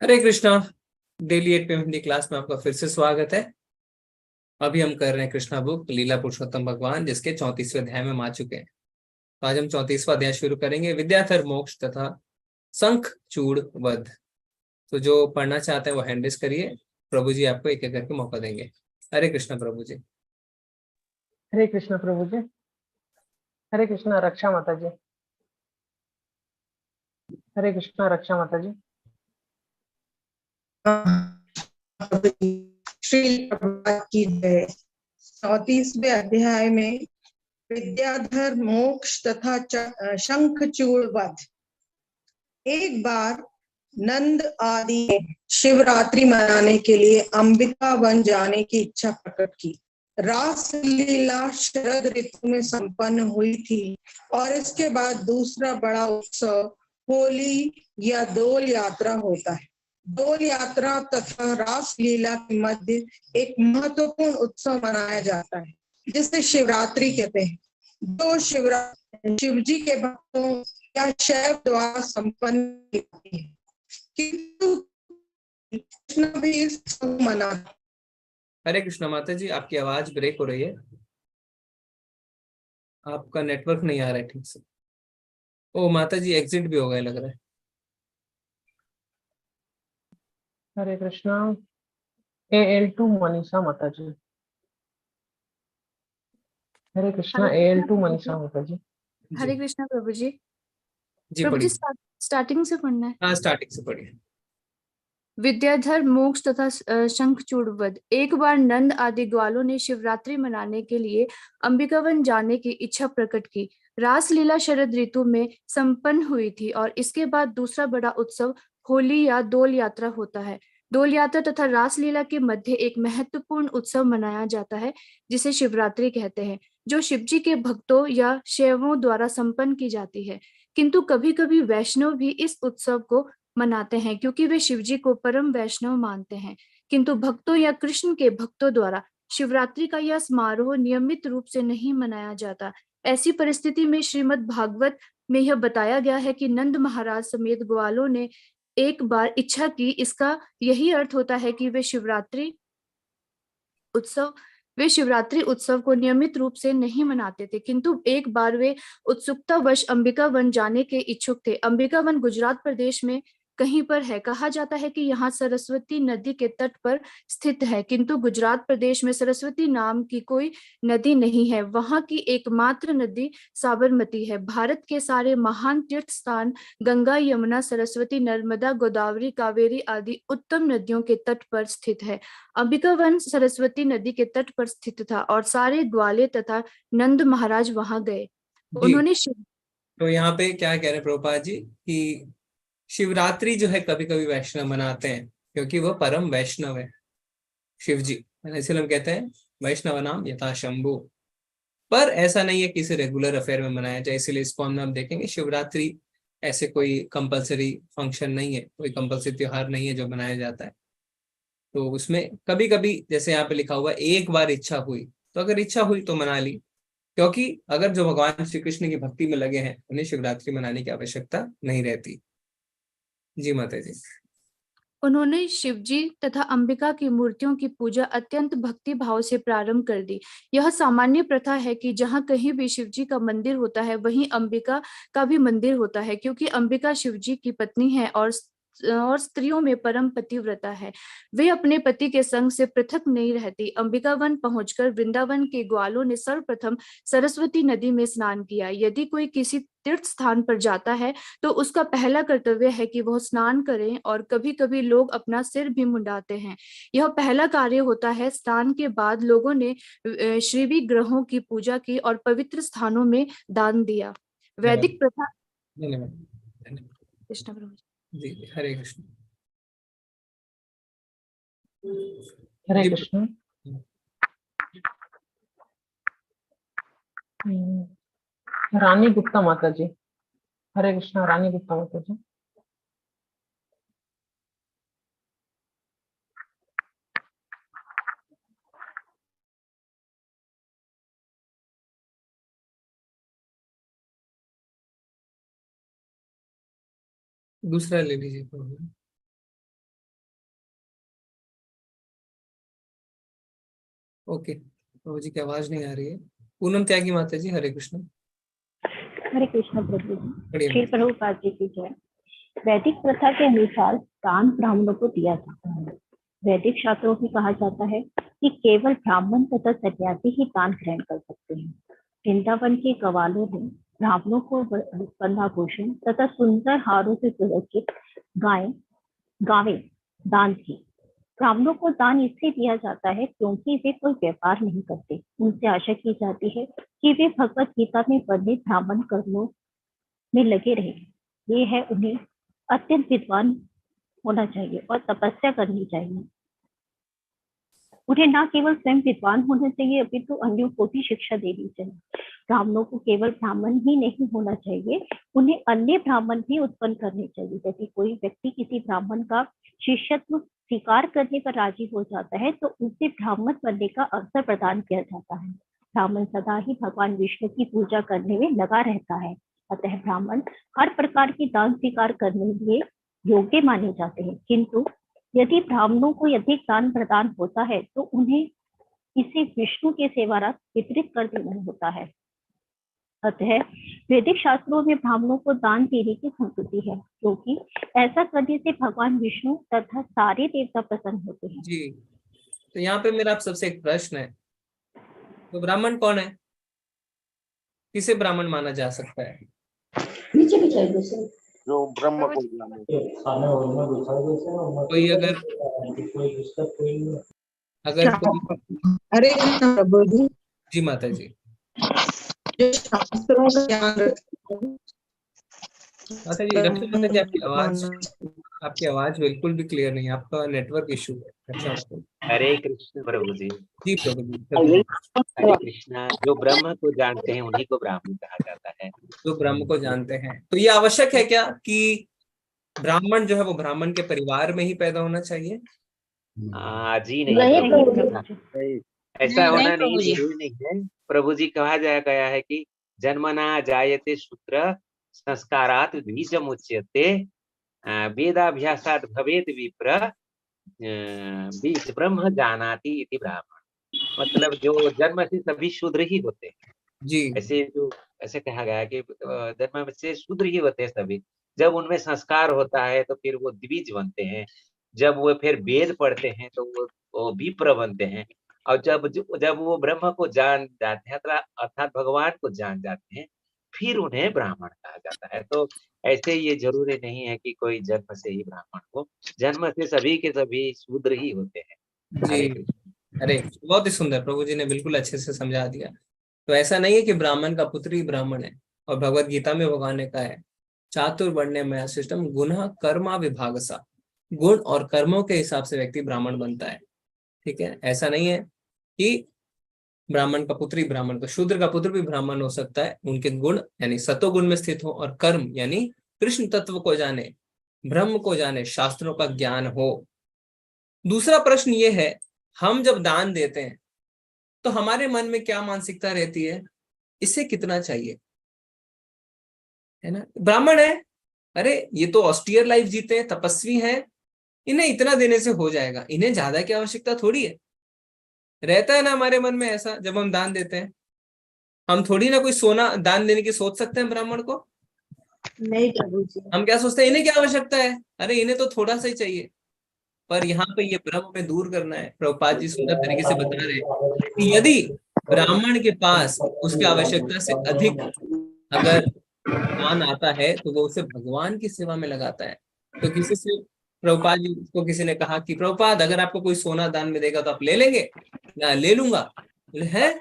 हरे Krishna. Daily 8 PM Hindi class में आपका फिर से स्वागत है। अभी हम कर रहे हैं कृष्णा बुक लीला पुरुषोत्तम भगवान, जिसके 34वें अध्याय में हम आ चुके हैं। तो आज हम 34वां अध्याय शुरू करेंगे, विद्याधर मोक्ष तथा शंख चूड़ वध। तो जो पढ़ना चाहते हैं वो हैंड रेज करिए, प्रभु जी आपको एक एक करके मौका देंगे। हरे कृष्णा प्रभु जी। हरे कृष्ण प्रभु जी। हरे कृष्णा रक्षा माता जी। हरे कृष्णा रक्षा माता जी। श्री प्रभुपाद की जय। 34वें अध्याय में विद्याधर मोक्ष तथा शंखचूड़ वध। एक बार नंद आदि ने शिवरात्रि मनाने के लिए अंबिका वन जाने की इच्छा प्रकट की। रासलीला शरद ऋतु में संपन्न हुई थी और इसके बाद दूसरा बड़ा उत्सव होली या दोल यात्रा होता है। दोल यात्रा तथा रासलीला के मध्य एक महत्वपूर्ण उत्सव मनाया जाता है जिसे शिवरात्रि कहते हैं, जो शिवजी के भक्तों या शैव द्वारा संपन्न होती है। किंतु कृष्ण भी इस उत्सव को मनाते हैं। हरे कृष्णा माता जी, आपकी आवाज ब्रेक हो रही है, आपका नेटवर्क नहीं आ रहा है ठीक से। ओ माता जी एग्जिट भी हो गए लग रहा है। हरे कृष्णा AL2 मनीषा माता जी। हरे कृष्णा हरे कृष्णा AL2 प्रभु मनीषा जी। माता जी। हरे कृष्णा प्रभु जी। जी प्रभु जी पढ़िए। स्टार्टिंग से पढ़ना है। हाँ, स्टार्टिंग से पढ़िए। विद्याधर मोक्ष तथा शंखचूड़ वध। एक बार नंद आदि ग्वालों ने शिवरात्रि मनाने के लिए अंबिकावन जाने की इच्छा प्रकट की। रासलीला शरद ऋतु में संपन्न हुई थी और इसके बाद दूसरा बड़ा उत्सव होली या दोल यात्रा होता है। दोल यात्रा तथा रासलीला के मध्य एक महत्वपूर्ण उत्सव मनाया जाता है जिसे शिवरात्रि कहते हैं, जो शिवजी के भक्तों या शैवों द्वारा संपन्न की जाती है। किंतु कभी कभी वैष्णव भी इस उत्सव को मनाते हैं क्योंकि वे शिवजी को परम वैष्णव मानते हैं। किंतु भक्तों या कृष्ण के भक्तों द्वारा शिवरात्रि का यह समारोह नियमित रूप से नहीं मनाया जाता। ऐसी परिस्थिति में श्रीमद् भागवत में यह बताया गया है कि नंद महाराज समेत ग्वालों ने एक बार इच्छा की। इसका यही अर्थ होता है कि वे शिवरात्रि उत्सव को नियमित रूप से नहीं मनाते थे, किंतु एक बार वे उत्सुकतावश अंबिका वन जाने के इच्छुक थे। अंबिका वन गुजरात प्रदेश में कहीं पर है। कहा जाता है कि यहाँ सरस्वती नदी के तट पर स्थित है, किंतु गुजरात प्रदेश में सरस्वती नाम की कोई नदी नहीं है। वहाँ की एकमात्र नदी साबरमती है। भारत के सारे महान तीर्थ स्थान गंगा, यमुना, सरस्वती, नर्मदा, गोदावरी, कावेरी आदि उत्तम नदियों के तट पर स्थित है। अंबिका वन सरस्वती नदी के तट पर स्थित था और सारे ग्वाले तथा नंद महाराज वहां गए। जी, उन्होंने तो यहाँ पे क्या कह रहे हैं प्रभुपाद जी कि शिवरात्रि जो है कभी कभी वैष्णव मनाते हैं क्योंकि वह परम वैष्णव है शिव जी। इसलिए हम कहते हैं वैष्णव नाम यथा शंभु। पर ऐसा नहीं है कि इसे रेगुलर अफेयर में मनाया जाए, इसीलिए इसको हम देखेंगे शिवरात्रि ऐसे कोई कंपलसरी फंक्शन नहीं है, कोई कंपलसरी त्योहार नहीं है जो मनाया जाता है। तो उसमें कभी कभी जैसे यहाँ पे लिखा हुआ एक बार इच्छा हुई, तो अगर इच्छा हुई तो मना ली, क्योंकि अगर जो भगवान श्री कृष्ण की भक्ति में लगे हैं उन्हें शिवरात्रि मनाने की आवश्यकता नहीं रहती। जी माता जी। उन्होंने शिवजी तथा अंबिका की मूर्तियों की पूजा अत्यंत भक्ति भाव से प्रारंभ कर दी। यह सामान्य प्रथा है कि जहाँ कहीं भी शिवजी का मंदिर होता है वहीं अंबिका का भी मंदिर होता है, क्योंकि अंबिका शिवजी की पत्नी है और स्त्रियों में परम पतिव्रता है। वे अपने पति के संग से पृथक नहीं रहती। अंबिका वन पहुंचकर वृंदावन के ग्वालों ने सर्वप्रथम सरस्वती नदी में स्नान किया। यदि कोई किसी तीर्थ स्थान पर जाता है तो उसका पहला कर्तव्य है कि वह स्नान करें, और कभी कभी लोग अपना सिर भी मुंडाते हैं। यह पहला कार्य होता है। स्नान के बाद लोगों ने श्रीवी ग्रहों की पूजा की और पवित्र स्थानों में दान दिया। वैदिक प्रथा। धन्यवाद धन्यवाद। कृष्ण प्रभु जी जी, हरे कृष्ण। हरे जी, कृष्ण। रानी गुप्ता माता जी। हरे कृष्णा रानी गुप्ता माता जी। दूसरा ले लीजिए प्रभु। ओके, प्रभु जी की आवाज नहीं आ रही है। पूनम त्यागी माता जी, हरे कृष्ण। हरे कृष्ण प्रभु जी। बढ़िया। श्री प्रभुपाद जी की जय। वैदिक प्रथा के अनुसार दान ब्राह्मणों को दिया जाता है। वैदिक शास्त्रों में कहा जाता है कि केवल ब्राह्मण तथा सन्यासी ही दान ग्रहण कर सकते हैं। वृंदावन के ग्वालों ने ब्राह्मणों को वस्त्राभूषण तथा सुंदर हारों से सुरक्षित गावें दान की। ब्राह्मणों को दान इसलिए दिया जाता है क्योंकि वे कोई व्यापार नहीं करते। उनसे आशा की जाती है कि वे भगवत गीता में वर्णित ब्राह्मण कर्मों में लगे रहेंगे। ये है उन्हें अत्यंत विद्वान होना चाहिए और तपस्या करनी चाहिए। उन्हें न केवल स्वयं विद्वान होना चाहिए अपितु अन्यों को भी शिक्षा देनी चाहिए। ब्राह्मणों को केवल ब्राह्मण ही नहीं होना चाहिए, उन्हें अन्य ब्राह्मण भी उत्पन्न करने चाहिए। यदि कोई व्यक्ति किसी ब्राह्मण का शिष्यत्व स्वीकार करने पर राजी हो जाता है तो उसे ब्राह्मण बनने का अवसर प्रदान किया जाता है। ब्राह्मण सदा ही भगवान विष्णु की पूजा करने में लगा रहता है, अतः ब्राह्मण हर प्रकार की दान स्वीकार करने के लिए योग्य माने जाते हैं। किंतु यदि ब्राह्मणों को अधिक दान प्रदान होता है तो उन्हें इसे विष्णु के सेवारत वितरित कर देना होता है। अतः वैदिक शास्त्रों में ब्राह्मणों को दान देने की संस्कृति है, क्योंकि ऐसा करने से भगवान विष्णु तथा सारे देवता प्रसन्न होते हैं। जी, तो यहाँ पे मेरा आप सबसे एक प्रश्न है, तो ब्राह्मण कौन है? किसे ब्राह्मण माना जा सकता है? जो ब्रह्म को कोई अगर कोई, हरे कृष्ण प्रभु जी। जी माता जी। जो शास्त्रों का ज्ञान रखते हैं, माता जी, रक्षा माता जी, आपकी आवाज बिल्कुल भी क्लियर नहीं है, आपका नेटवर्क इशू है। रक्षा माता जी। हरे कृष्ण प्रभु जी। जी प्रभु जी। हरे कृष्णा। जो ब्रह्म को जानते हैं उन्हीं को ब्राह्मण कहा जाता है। जो ब्रह्म को जानते हैं, तो ये आवश्यक है क्या कि ब्राह्मण जो है वो ब्राह्मण के परिवार में ही पैदा होना चाहिए? जी नहीं प्रभु जी। ऐसा होना प्रभु जी। जरूरी नहीं है। प्रभु जी कहा गया है कि जन्मना जायते शूद्र संस्कारात् बीजमुच्यते वेदाभ्यासात् भवेत् विप्र बीज ब्रह्म जानाति इति ब्राह्मण। मतलब जो जन्म से सभी शूद्र ही होते हैं। जी। ऐसे कहा गया है कि जन्म से शूद्र ही होते हैं सभी। जब उनमें संस्कार होता है तो फिर वो द्विज बनते हैं। जब वो फिर वेद पढ़ते हैं तो वो विप्र बनते हैं। और जब वो ब्रह्म को जान जाते हैं अर्थात भगवान को जान जाते हैं, फिर उन्हें ब्राह्मण कहा जाता है। तो ऐसे ये जरूरी नहीं है कि कोई जन्म से ही ब्राह्मण हो। जन्म से सभी के सभी शूद्र ही होते हैं। जी, अरे बहुत ही सुंदर, प्रभु जी ने बिल्कुल अच्छे से समझा दिया। तो ऐसा नहीं है कि ब्राह्मण का पुत्र ही ब्राह्मण है, और भगवत गीता में भगवान ने कहा है चातुर्वर्ण्य मया सिस्टम गुण कर्मा विभागसा, गुण और कर्मों के हिसाब से व्यक्ति ब्राह्मण बनता है। ठीक है, ऐसा नहीं है कि ब्राह्मण का पुत्र ही ब्राह्मण, तो शूद्र का पुत्र भी ब्राह्मण हो सकता है, उनके गुण यानी सतोगुण में स्थित हो और कर्म यानी कृष्ण तत्व को जाने, ब्रह्म को जाने, शास्त्रों का ज्ञान हो। दूसरा प्रश्न ये है, हम जब दान देते हैं तो हमारे मन में क्या मानसिकता रहती है, इससे कितना चाहिए, है ना? ब्राह्मण है, अरे ये तो ऑस्टियर लाइफ जीते हैं, तपस्वी हैं, इन्हें इतना देने से हो जाएगा, इन्हें ज्यादा की आवश्यकता थोड़ी है। रहता है ना हमारे मन में ऐसा, जब हम दान देते हैं हम थोड़ी ना कोई सोना दान देने की सोच सकते हैं ब्राह्मण को। नहीं प्रभु जी। हम क्या सोचते हैं, इन्हें क्या आवश्यकता है, अरे इन्हें तो थोड़ा सा ही चाहिए। पर यहाँ पे ये भ्रम में दूर करना है। प्रभुपाद जी सुंदर तरीके से बता रहे हैं कि यदि ब्राह्मण के पास उसकी आवश्यकता से अधिक अगर दान आता है तो वो उसे भगवान की सेवा में लगाता है। तो किसी से प्रभुपाद जी को किसी ने कहा कि प्रभुपाद अगर आपको कोई सोना दान में देगा तो आप ले लेंगे? ना, ले लूंगा। बोले हैं?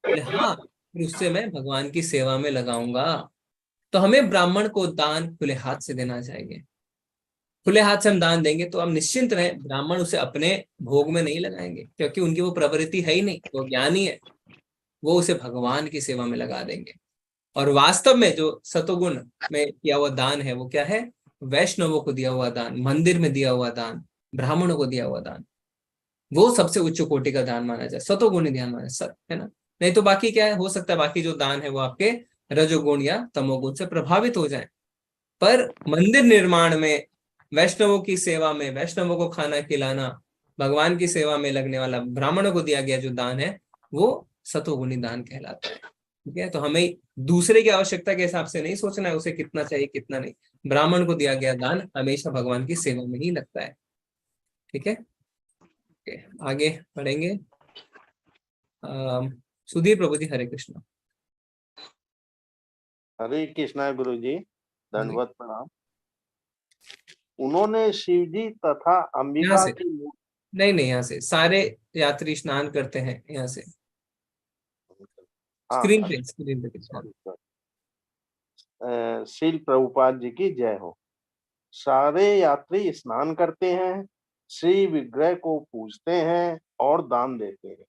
बोले हाँ, फिर उससे मैं भगवान की सेवा में लगाऊंगा। तो हमें ब्राह्मण को दान खुले हाथ से देना चाहिए। खुले हाथ से हम दान देंगे तो हम निश्चिंत रहें, ब्राह्मण उसे अपने भोग में नहीं लगाएंगे, क्योंकि उनकी वो प्रवृत्ति है ही नहीं, वो ज्ञानी है, वो उसे भगवान की सेवा में लगा देंगे। और वास्तव में जो सतोगुण में किया हुआ दान है वो क्या है? वैष्णवों को दिया हुआ दान, मंदिर में दिया हुआ दान, ब्राह्मणों को दिया हुआ दान, वो सबसे उच्च कोटि का दान माना जाए, सतोगुणी ध्यान माना जाए, है ना? नहीं तो बाकी क्या है, हो सकता है बाकी जो दान है वो आपके रजोगुण या तमोगुण से प्रभावित हो जाए। पर मंदिर निर्माण में, वैष्णवों की सेवा में, वैष्णवों को खाना खिलाना, भगवान की सेवा में लगने वाला ब्राह्मणों को दिया गया जो दान है, वो सतोगुणी दान कहलाता है। ठीक है, तो हमें दूसरे की आवश्यकता के हिसाब से नहीं सोचना है उसे कितना चाहिए कितना नहीं। ब्राह्मण को दिया गया दान हमेशा भगवान की सेवा में ही लगता है। ठीक है, आगे बढ़ेंगे। सुधीर प्रभु जी, हरे कृष्ण। हरे कृष्णा गुरु जी, दंडवत प्रणाम। उन्होंने शिव जी तथा यहाँ अंबिका से की नहीं, यहाँ से सारे यात्री स्नान करते हैं, यहाँ से हाँ, स्क्रीन पे कृष्ण। श्रील प्रभुपाद जी की जय हो। सारे यात्री स्नान करते हैं, श्री विग्रह को पूजते हैं और दान देते हैं।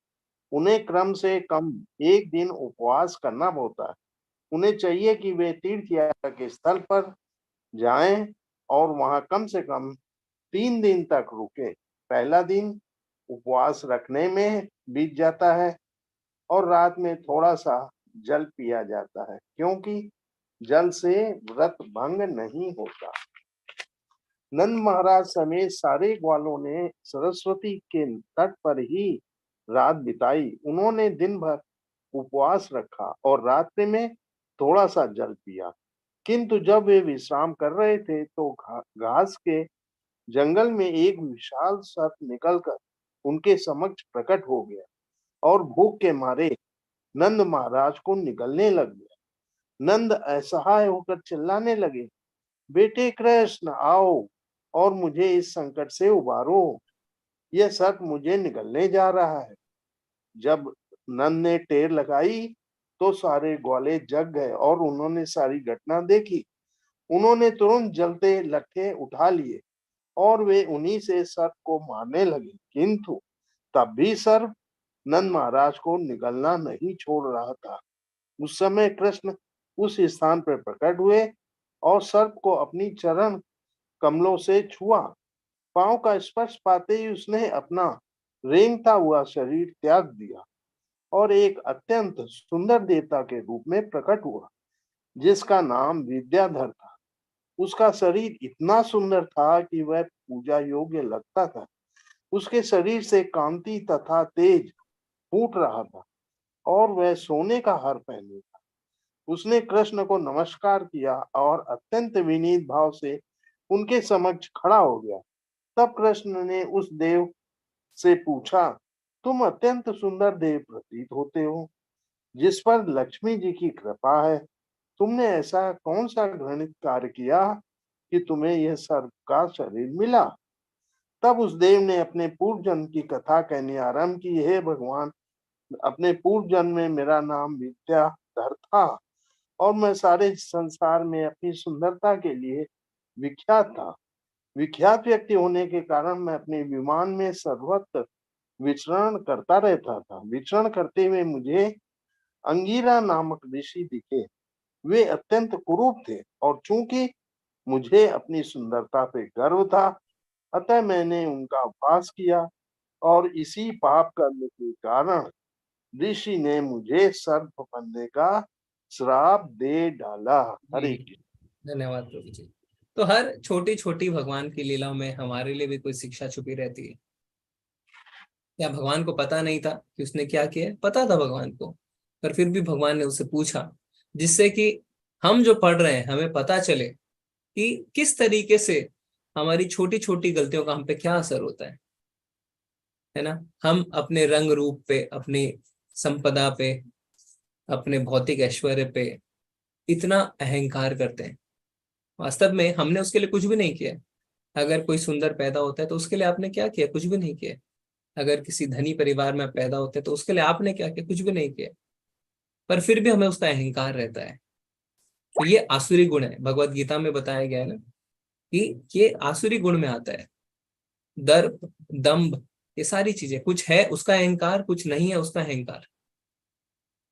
उन्हें क्रम से कम एक दिन उपवास करना होता है। उन्हें चाहिए कि वे तीर्थ यात्रा के स्थल पर जाएं और वहां कम से कम 3 दिन तक रुके। पहला दिन उपवास रखने में बीत जाता है और रात में थोड़ा सा जल पिया जाता है, क्योंकि जल से व्रत भंग नहीं होता। नंद महाराज समेत सारे ग्वालों ने सरस्वती के तट पर ही रात बिताई। उन्होंने दिन भर उपवास रखा और रात्रि में थोड़ा सा जल पिया। किंतु जब वे विश्राम कर रहे थे तो घास के जंगल में एक विशाल सर्प निकलकर उनके समक्ष प्रकट हो गया और भूख के मारे नंद महाराज को निगलने लग गया। नंद असहाय होकर चिल्लाने लगे, बेटे कृष्ण आओ और मुझे इस संकट से उबारो, यह सर्प मुझे निगलने जा रहा है। जब नंद ने टेर लगाई तो सारे ग्वाले जग गए और उन्होंने सारी घटना देखी। उन्होंने तुरंत जलते लट्ठे उठा लिए और वे उन्हीं से सर्प को मारने लगे, किंतु तब भी सर्प नंद महाराज को निगलना नहीं छोड़ रहा था। उस समय कृष्ण उस स्थान पर प्रकट हुए और सर्प को अपनी चरण कमलों से छुआ। पांव का स्पर्श पाते ही उसने अपना रेंगता हुआ शरीर त्याग दिया और एक अत्यंत सुंदर देवता के रूप में प्रकट हुआ, जिसका नाम विद्याधर था। उसका शरीर इतना सुंदर था कि वह पूजा योग्य लगता था। उसके शरीर से कांति तथा तेज फूट रहा था और वह सोने का हार पहने था। उसने कृष्ण को नमस्कार किया और अत्यंत विनीत भाव से उनके समक्ष खड़ा हो गया। तब कृष्ण ने उस देव से पूछा, तुम अत्यंत सुंदर देव प्रतीत होते हो, जिस पर लक्ष्मी जी की कृपा है। तुमने ऐसा कौन सा घृणित कार्य किया कि तुम्हें यह सर्प का शरीर मिला? तब उस देव ने अपने पूर्व जन्म की कथा कहनी आरंभ की। हे भगवान, अपने पूर्व जन्म में मेरा नाम विद्याधर था और मैं सारे संसार में अपनी सुंदरता के लिए विख्यात था। विख्यात व्यक्ति होने के कारण मैं अपने विमान में सर्वत्र विचरण करता रहता था। विचरण करते हुए मुझे अंगीरा नामक ऋषि दिखे। वे अत्यंत कुरूप थे और चूंकि मुझे अपनी सुंदरता पे गर्व था, अतः मैंने उनका उपवास किया और इसी पाप करने के कारण ऋषि ने मुझे सर्प बनने का श्राप दे डाला। हरे कृष्ण। धन्यवाद प्रभु जी। तो हर छोटी छोटी भगवान की लीलाओं में हमारे लिए भी कोई शिक्षा छुपी रहती है। या भगवान को पता नहीं था कि उसने क्या किया? पता था भगवान को, पर फिर भी भगवान ने उससे पूछा, जिससे कि हम जो पढ़ रहे हैं हमें पता चले कि किस तरीके से हमारी छोटी छोटी गलतियों का हम पे क्या असर होता है ना। हम अपने रंग रूप पे, अपनी संपदा पे, अपने भौतिक ऐश्वर्य पे इतना अहंकार करते हैं। वास्तव में हमने उसके लिए कुछ भी नहीं किया। अगर कोई सुंदर पैदा होता है तो उसके लिए आपने क्या किया? कुछ भी नहीं किया। अगर किसी धनी परिवार में पैदा होते हैं तो उसके लिए आपने क्या किया? कुछ भी नहीं किया। पर फिर भी हमें उसका अहंकार रहता है। तो ये आसुरी गुण है, भगवत गीता में बताया गया है ना कि ये आसुरी गुण में आता है। दर्प, दंभ, ये सारी चीजें, कुछ है उसका अहंकार, कुछ नहीं है उसका अहंकार।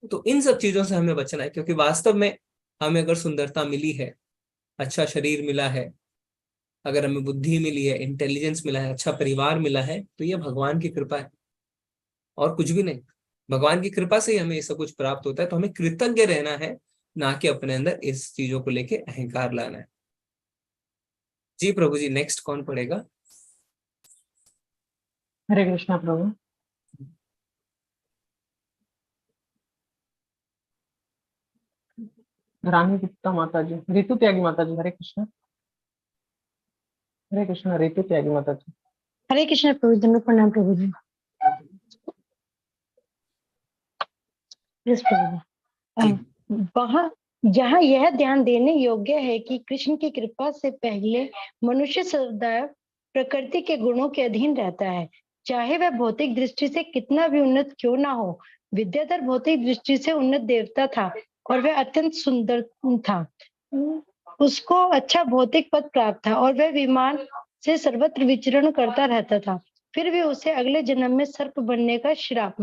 तो इन सब चीजों से हमें बचना है, क्योंकि वास्तव में हमें अगर सुंदरता मिली है, अच्छा शरीर मिला है, अगर हमें बुद्धि मिली है, इंटेलिजेंस मिला है, अच्छा परिवार मिला है, तो ये भगवान की कृपा है और कुछ भी नहीं। भगवान की कृपा से ही हमें ये सब कुछ प्राप्त होता है। तो हमें कृतज्ञ रहना है, ना कि अपने अंदर इस चीजों को लेके अहंकार लाना है। जी प्रभु जी, नेक्स्ट कौन पढ़ेगा? हरे कृष्णा प्रभु। रानी गुप्ता माता जी, ऋतु त्यागी माता जी, हरे कृष्ण। हरे कृष्ण, ऋतु त्यागी माता जी। हरे कृष्ण प्रभु, दंडवत प्रणाम प्रभु जी। यस प्रभु। वहाँ जहाँ यह ध्यान देने योग्य है कि कृष्ण की कृपा से पहले मनुष्य सदैव प्रकृति के गुणों के अधीन रहता है, चाहे वह भौतिक दृष्टि से कितना भी उन्नत क्यों ना हो। विद्याधर भौतिक दृष्टि से उन्नत देवता था और वह अत्यंत सुंदर था। उसको अच्छा भौतिक पद प्राप्त था और वह विमान से सर्वत्र विचरण करता रहता था। फिर भी उसे अगले जन्म में सर्प बनने का शाप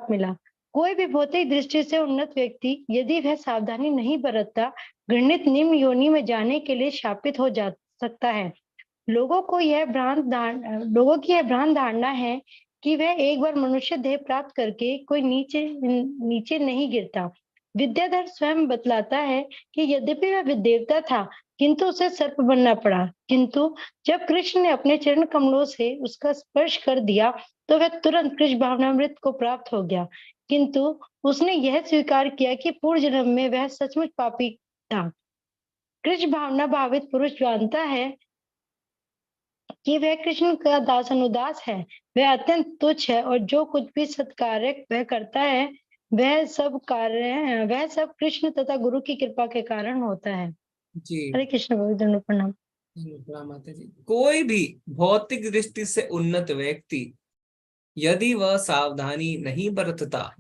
मिला। कोई भी भौतिक दृष्टि से उन्नत व्यक्ति यदि वह सावधानी नहीं बरतता, घृणित निम्न योनि में जाने के लिए शापित हो जा सकता है। लोगों की यह भ्रांत धारणा है कि वह एक बार मनुष्य देह प्राप्त करके कोई नीचे नहीं गिरता। विद्याधर स्वयं बतलाता है कि यद्यपि वह देवता था, किंतु उसे सर्प बनना पड़ा। किंतु जब कृष्ण ने अपने चरण कमलों से उसका स्पर्श कर दिया तो वह तुरंत कृष्ण भावनामृत को प्राप्त हो गया। किंतु उसने यह स्वीकार किया कि पूर्व जन्म में वह सचमुच पापी था। कृष्ण भावना भावित पुरुष जानता है कि वह कृष्ण का दास अनुदास है, वह अत्यंत तुच्छ है और जो कुछ भी सत्कार्य वह करता है वह सब कृष्ण तथा गुरु की कृपा के कारण होता है। जी हरे कृष्ण प्रभु, प्रणाम। माता जी। कोई भी भौतिक दृष्टि से उन्नत व्यक्ति यदि वह सावधानी नहीं बरतता,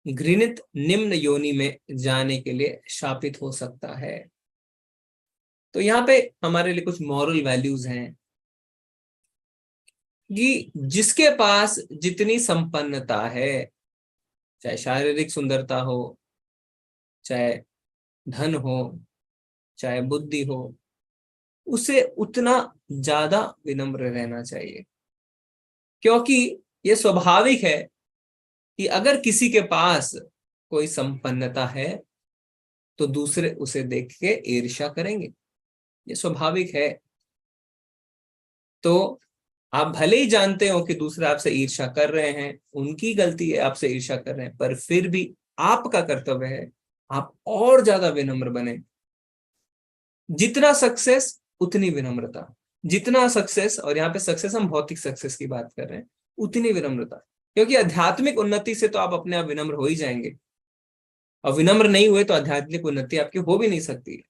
घृणित निम्न योनि में जाने के लिए शापित हो सकता है। तो यहाँ पे हमारे लिए कुछ मॉरल वैल्यूज हैं कि जिसके पास जितनी संपन्नता है, चाहे शारीरिक सुंदरता हो, चाहे धन हो, चाहे बुद्धि हो, उसे उतना ज्यादा विनम्र रहना चाहिए। क्योंकि ये स्वाभाविक है कि अगर किसी के पास कोई संपन्नता है तो दूसरे उसे देख के ईर्ष्या करेंगे, ये स्वाभाविक है। तो आप भले ही जानते हो कि दूसरे आपसे ईर्ष्या कर रहे हैं, उनकी गलती है, आपसे ईर्ष्या कर रहे हैं, पर फिर भी आपका कर्तव्य है आप और ज्यादा विनम्र बने। जितना सक्सेस उतनी विनम्रता, जितना सक्सेस, और यहाँ पे सक्सेस हम भौतिक सक्सेस की बात कर रहे हैं, उतनी विनम्रता। क्योंकि आध्यात्मिक उन्नति से तो आप अपने आप विनम्र हो ही जाएंगे, और विनम्र नहीं हुए तो आध्यात्मिक उन्नति आपकी हो भी नहीं सकती।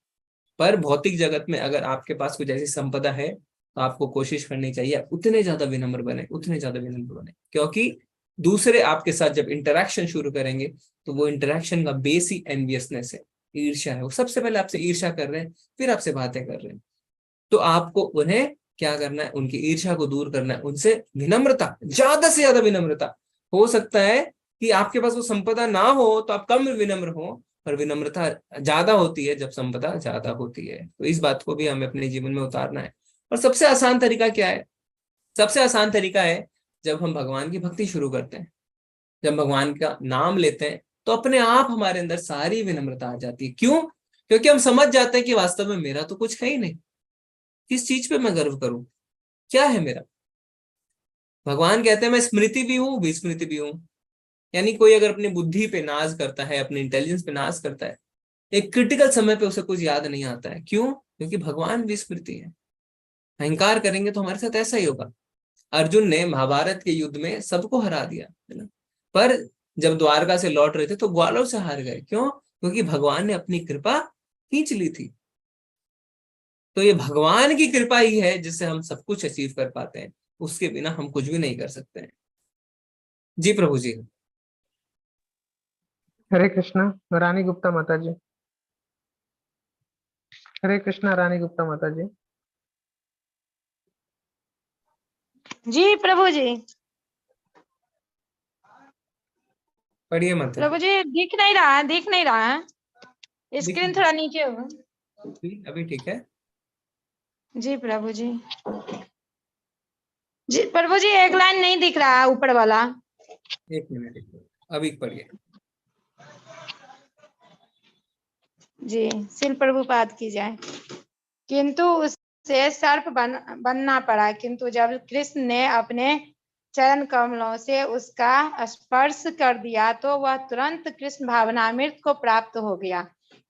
पर भौतिक जगत में अगर आपके पास कुछ ऐसी संपदा है तो आपको कोशिश करनी चाहिए उतने ज्यादा विनम्र बने, उतने ज्यादा विनम्र बने। क्योंकि दूसरे आपके साथ जब इंटरेक्शन शुरू करेंगे तो वो इंटरेक्शन का बेस ही एनवियसनेस है, ईर्ष्या है। वो सबसे पहले आपसे ईर्ष्या कर रहे हैं, फिर आपसे बातें कर रहे हैं। तो आपको उन्हें क्या करना है, उनकी ईर्ष्या को दूर करना है, उनसे विनम्रता, ज्यादा से ज्यादा विनम्रता। हो सकता है कि आपके पास वो संपदा ना हो तो आप कम विनम्र हो, पर विनम्रता ज्यादा होती है जब संपदा ज्यादा होती है। तो इस बात को भी हमें अपने जीवन में उतारना है। और सबसे आसान तरीका क्या है? सबसे आसान तरीका है जब हम भगवान की भक्ति शुरू करते हैं, जब भगवान का नाम लेते हैं, तो अपने आप हमारे अंदर सारी विनम्रता आ जाती है। क्यों? क्योंकि हम समझ जाते हैं कि वास्तव में मेरा तो कुछ है ही नहीं, किस चीज पे मैं गर्व करूं, क्या है मेरा। भगवान कहते हैं मैं स्मृति भी हूं, विस्मृति भी हूं। यानी कोई अगर अपनी बुद्धि पे नाज करता है, अपने इंटेलिजेंस पे नाज करता है, एक क्रिटिकल समय पे उसे कुछ याद नहीं आता है। क्यों? क्योंकि भगवान विस्मृति है। अहंकार करेंगे तो हमारे साथ ऐसा ही होगा। अर्जुन ने महाभारत के युद्ध में सबको हरा दिया, है ना, पर जब द्वारका से लौट रहे थे तो ग्वालों से हार गए। क्यों? क्योंकि भगवान ने अपनी कृपा खींच ली थी। तो ये भगवान की कृपा ही है जिससे हम सब कुछ अचीव कर पाते हैं, उसके बिना हम कुछ भी नहीं कर सकते हैं। जी प्रभु जी। हरे कृष्णा, रानी गुप्ता माता जी। हरे कृष्णा, रानी गुप्ता माता जी। जी प्रभु जी। पढ़िए मत। प्रभु जी दिख नहीं रहा है, स्क्रीन थोड़ा नीचे हो। अभी ठीक है? जी प्रभु जी। जी प्रभु जी, एक लाइन नहीं दिख रहा है ऊपर वाला। एक मिनट, अभी पढ़िए। जी शिल प्रभुपाद की जाए। किंतु उसे सर्प बनना पड़ा। किंतु जब कृष्ण ने अपने चरण कमलों से उसका स्पर्श कर दिया तो वह तुरंत कृष्ण भावनामृत को प्राप्त हो गया।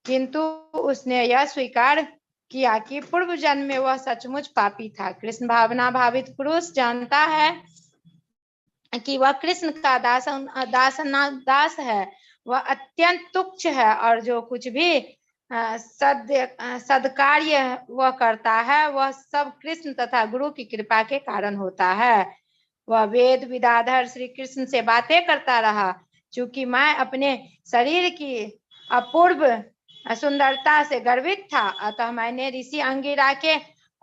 किंतु उसने यह स्वीकार किया कि पूर्व जन्म में वह सचमुच पापी था। कृष्ण भावना भावित पुरुष जानता है कि वह कृष्ण का दास है। वह अत्यंत तुच्छ है और जो कुछ भी सदकार्य वह करता है वह सब कृष्ण तथा गुरु की कृपा के कारण होता है। वह वेद विद्याधर श्री कृष्ण से बातें करता रहा। चूंकि मैं अपने शरीर की अपूर्व सुंदरता से गर्वित था, अतः मैंने ऋषि अंगिरा के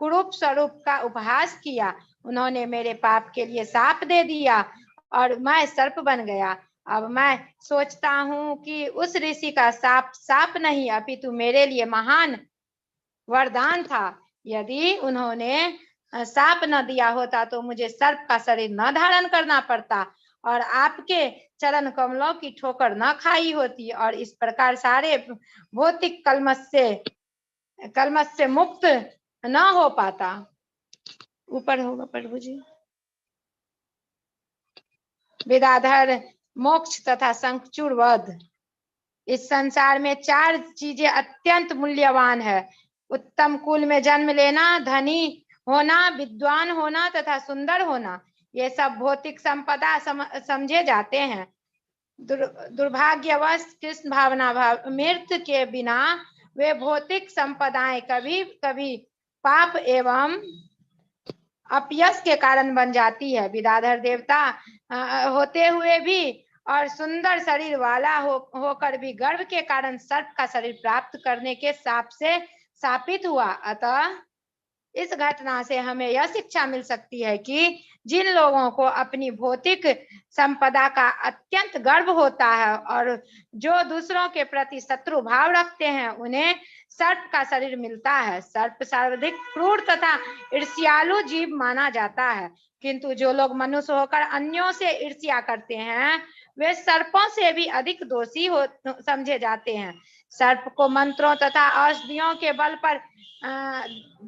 कुरूप स्वरूप का उपहास किया। उन्होंने मेरे पाप के लिए शाप दे दिया और मैं सर्प बन गया। अब मैं सोचता हूँ कि उस ऋषि का शाप नहीं अपितु मेरे लिए महान वरदान था। यदि उन्होंने शाप न दिया होता तो मुझे सर्प का शरीर न धारण करना पड़ता और आपके चरण कमलों की ठोकर न खाई होती और इस प्रकार सारे भौतिक कलमश से मुक्त न हो पाता। ऊपर होगा प्रभु जी। विद्याधर मोक्ष तथा शंखचूड़ वध। इस संसार में 4 चीजें अत्यंत मूल्यवान है। उत्तम कुल में जन्म लेना, धनी होना, विद्वान होना तथा सुंदर होना। ये सब भौतिक संपदा समझे जाते हैं। दुर्भाग्यवश कृष्ण भावनामृत के बिना वे भौतिक संपदाएं कभी कभी पाप एवं अपयश के कारण बन जाती है। विद्याधर देवता होते हुए भी और सुंदर शरीर वाला होकर भी गर्व के कारण सर्प का शरीर प्राप्त करने के शाप से शापित हुआ। अतः इस घटना से हमें यह शिक्षा मिल सकती है कि जिन लोगों को अपनी भौतिक संपदा का अत्यंत गर्व होता है और जो दूसरों के प्रति शत्रु भाव रखते हैं उन्हें सर्प का शरीर मिलता है। सर्प सर्वाधिक क्रूर तथा ईर्ष्यालु जीव माना जाता है, किंतु जो लोग मनुष्य होकर अन्यों से ईर्ष्या करते हैं वे सर्पों से भी अधिक दोषी समझे जाते हैं। सर्प को मंत्रों तथा औषधियों के बल पर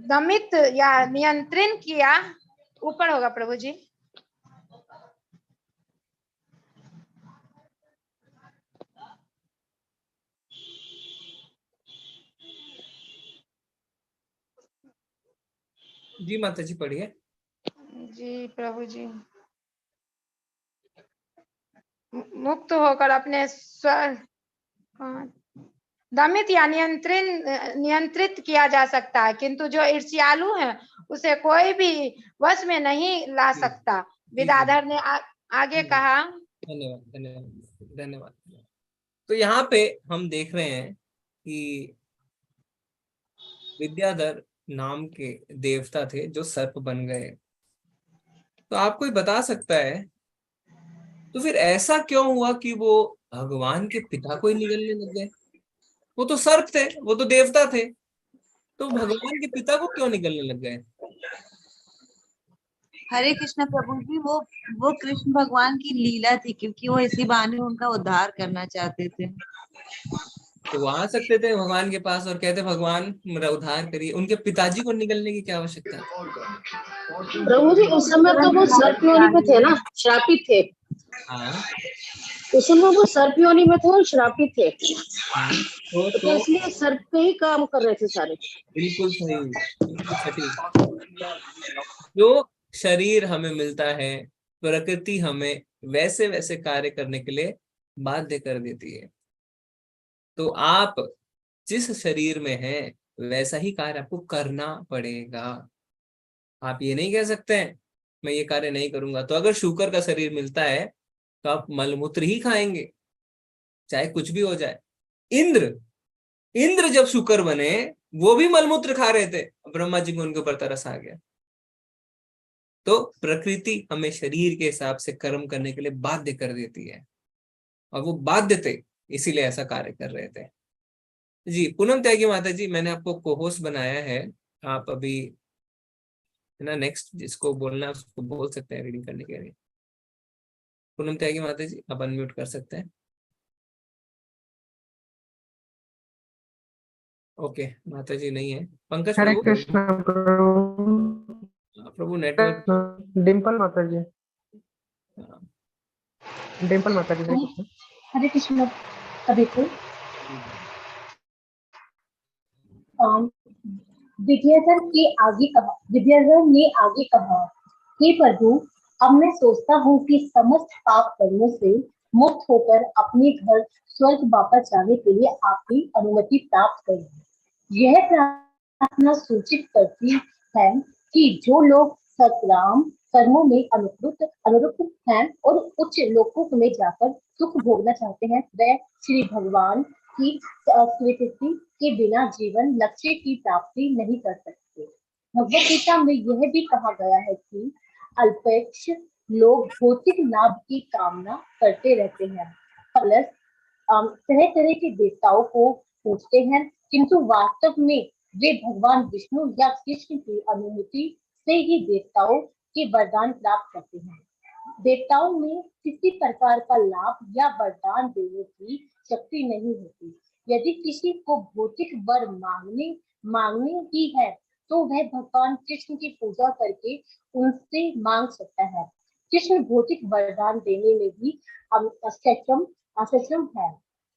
दमित या नियंत्रण किया। ऊपर होगा प्रभु जी। जी माता जी पढ़िए। जी प्रभु जी। मुक्त होकर अपने दमित या नियंत्रित किया जा सकता है, किंतु जो ईर्ष्यालु है उसे कोई भी वश में नहीं ला सकता। विद्याधर ने आगे कहा। धन्यवाद धन्यवाद धन्यवाद। तो यहाँ पे हम देख रहे हैं कि विद्याधर नाम के देवता थे जो सर्प बन गए। तो आप कोई बता सकता है तो फिर ऐसा क्यों हुआ कि वो भगवान के पिता को ही निगलने लग गए? वो तो सर्प थे, वो तो देवता थे, तो भगवान के पिता को क्यों निगलने लग गए? हरे कृष्ण प्रभु जी, वो कृष्ण भगवान की लीला थी, क्योंकि वो इसी बहाने उनका उद्धार करना चाहते थे। तो वो आ सकते थे भगवान के पास और कहते भगवान मेरा उद्धार करिए। उनके पिताजी को निगलने की क्या आवश्यकता है? प्रभु जी उस समय तो वो सर्प योनि में थे ना, श्रापित थे। हाँ उस समय वो सर्प योनि में थे और श्रापित थे। तो इसलिए सर्प पे ही काम कर रहे थे सारे। बिल्कुल सही, बिल्कुल सटीक। जो शरीर हमें मिलता है, प्रकृति हमें वैसे वैसे कार्य करने के लिए बाध्य कर देती है। तो आप जिस शरीर में हैं वैसा ही कार्य आपको करना पड़ेगा। आप ये नहीं कह सकते हैं मैं ये कार्य नहीं करूंगा। तो अगर शुकर का शरीर मिलता है तो आप मलमूत्र ही खाएंगे, चाहे कुछ भी हो जाए। इंद्र जब शुकर बने वो भी मलमूत्र खा रहे थे, ब्रह्मा जी को उनके ऊपर तरस आ गया। तो प्रकृति हमें शरीर के हिसाब से कर्म करने के लिए बाध्य कर देती है और वो बाध्य थे, इसीलिए ऐसा कार्य कर रहे थे। जी पूनम त्यागी माता जी, मैंने आपको कोहोस्ट बनाया है। आप अभी है ना नेक्स्ट जिसको बोलना है उसको बोल सकते हैं रीडिंग करने के लिए। पूनम त्यागी माता जी आप अनम्यूट कर सकते हैं। ओके माता जी नहीं है। पंकज हरे प्रभु। कृष्ण प्रभु। प्रभु नेटवर्क। डिम्पल माता जी। डिम्पल माता जी, हरे कृष्ण। हरे कृष्ण। अभी तो विद्याधर ने आगे कहा, हे प्रभु, अब मैं सोचता हूँ कि समस्त पाप कर्मों से मुक्त होकर अपने घर स्वर्ग वापस जाने के लिए आपकी अनुमति प्राप्त करूँ। यह प्रार्थना सूचित करती है कि जो लोग सकाम कर्मों में अनुरक्त हैं और उच्च लोकों में जाकर सुख भोगना चाहते हैं, वे श्री भगवान की स्वीकृति के बिना जीवन लक्ष्य की प्राप्ति नहीं कर सकते। भगवत गीता में यह भी कहा गया है कि अल्पेक्ष लोग भौतिक लाभ की कामना करते रहते हैं, प्लस तरह तरह के देवताओं को पूजते हैं, किंतु वास्तव में वे भगवान विष्णु या कृष्ण की अनुमति से ही देवताओं के वरदान प्राप्त करते हैं। देवताओं में किसी प्रकार का लाभ या वरदान देने की शक्ति नहीं होती। यदि किसी को भौतिक वर मांगने की है तो वह भगवान कृष्ण की पूजा करके उनसे मांग सकता है। कृष्ण भौतिक वरदान देने में भी सक्षम है,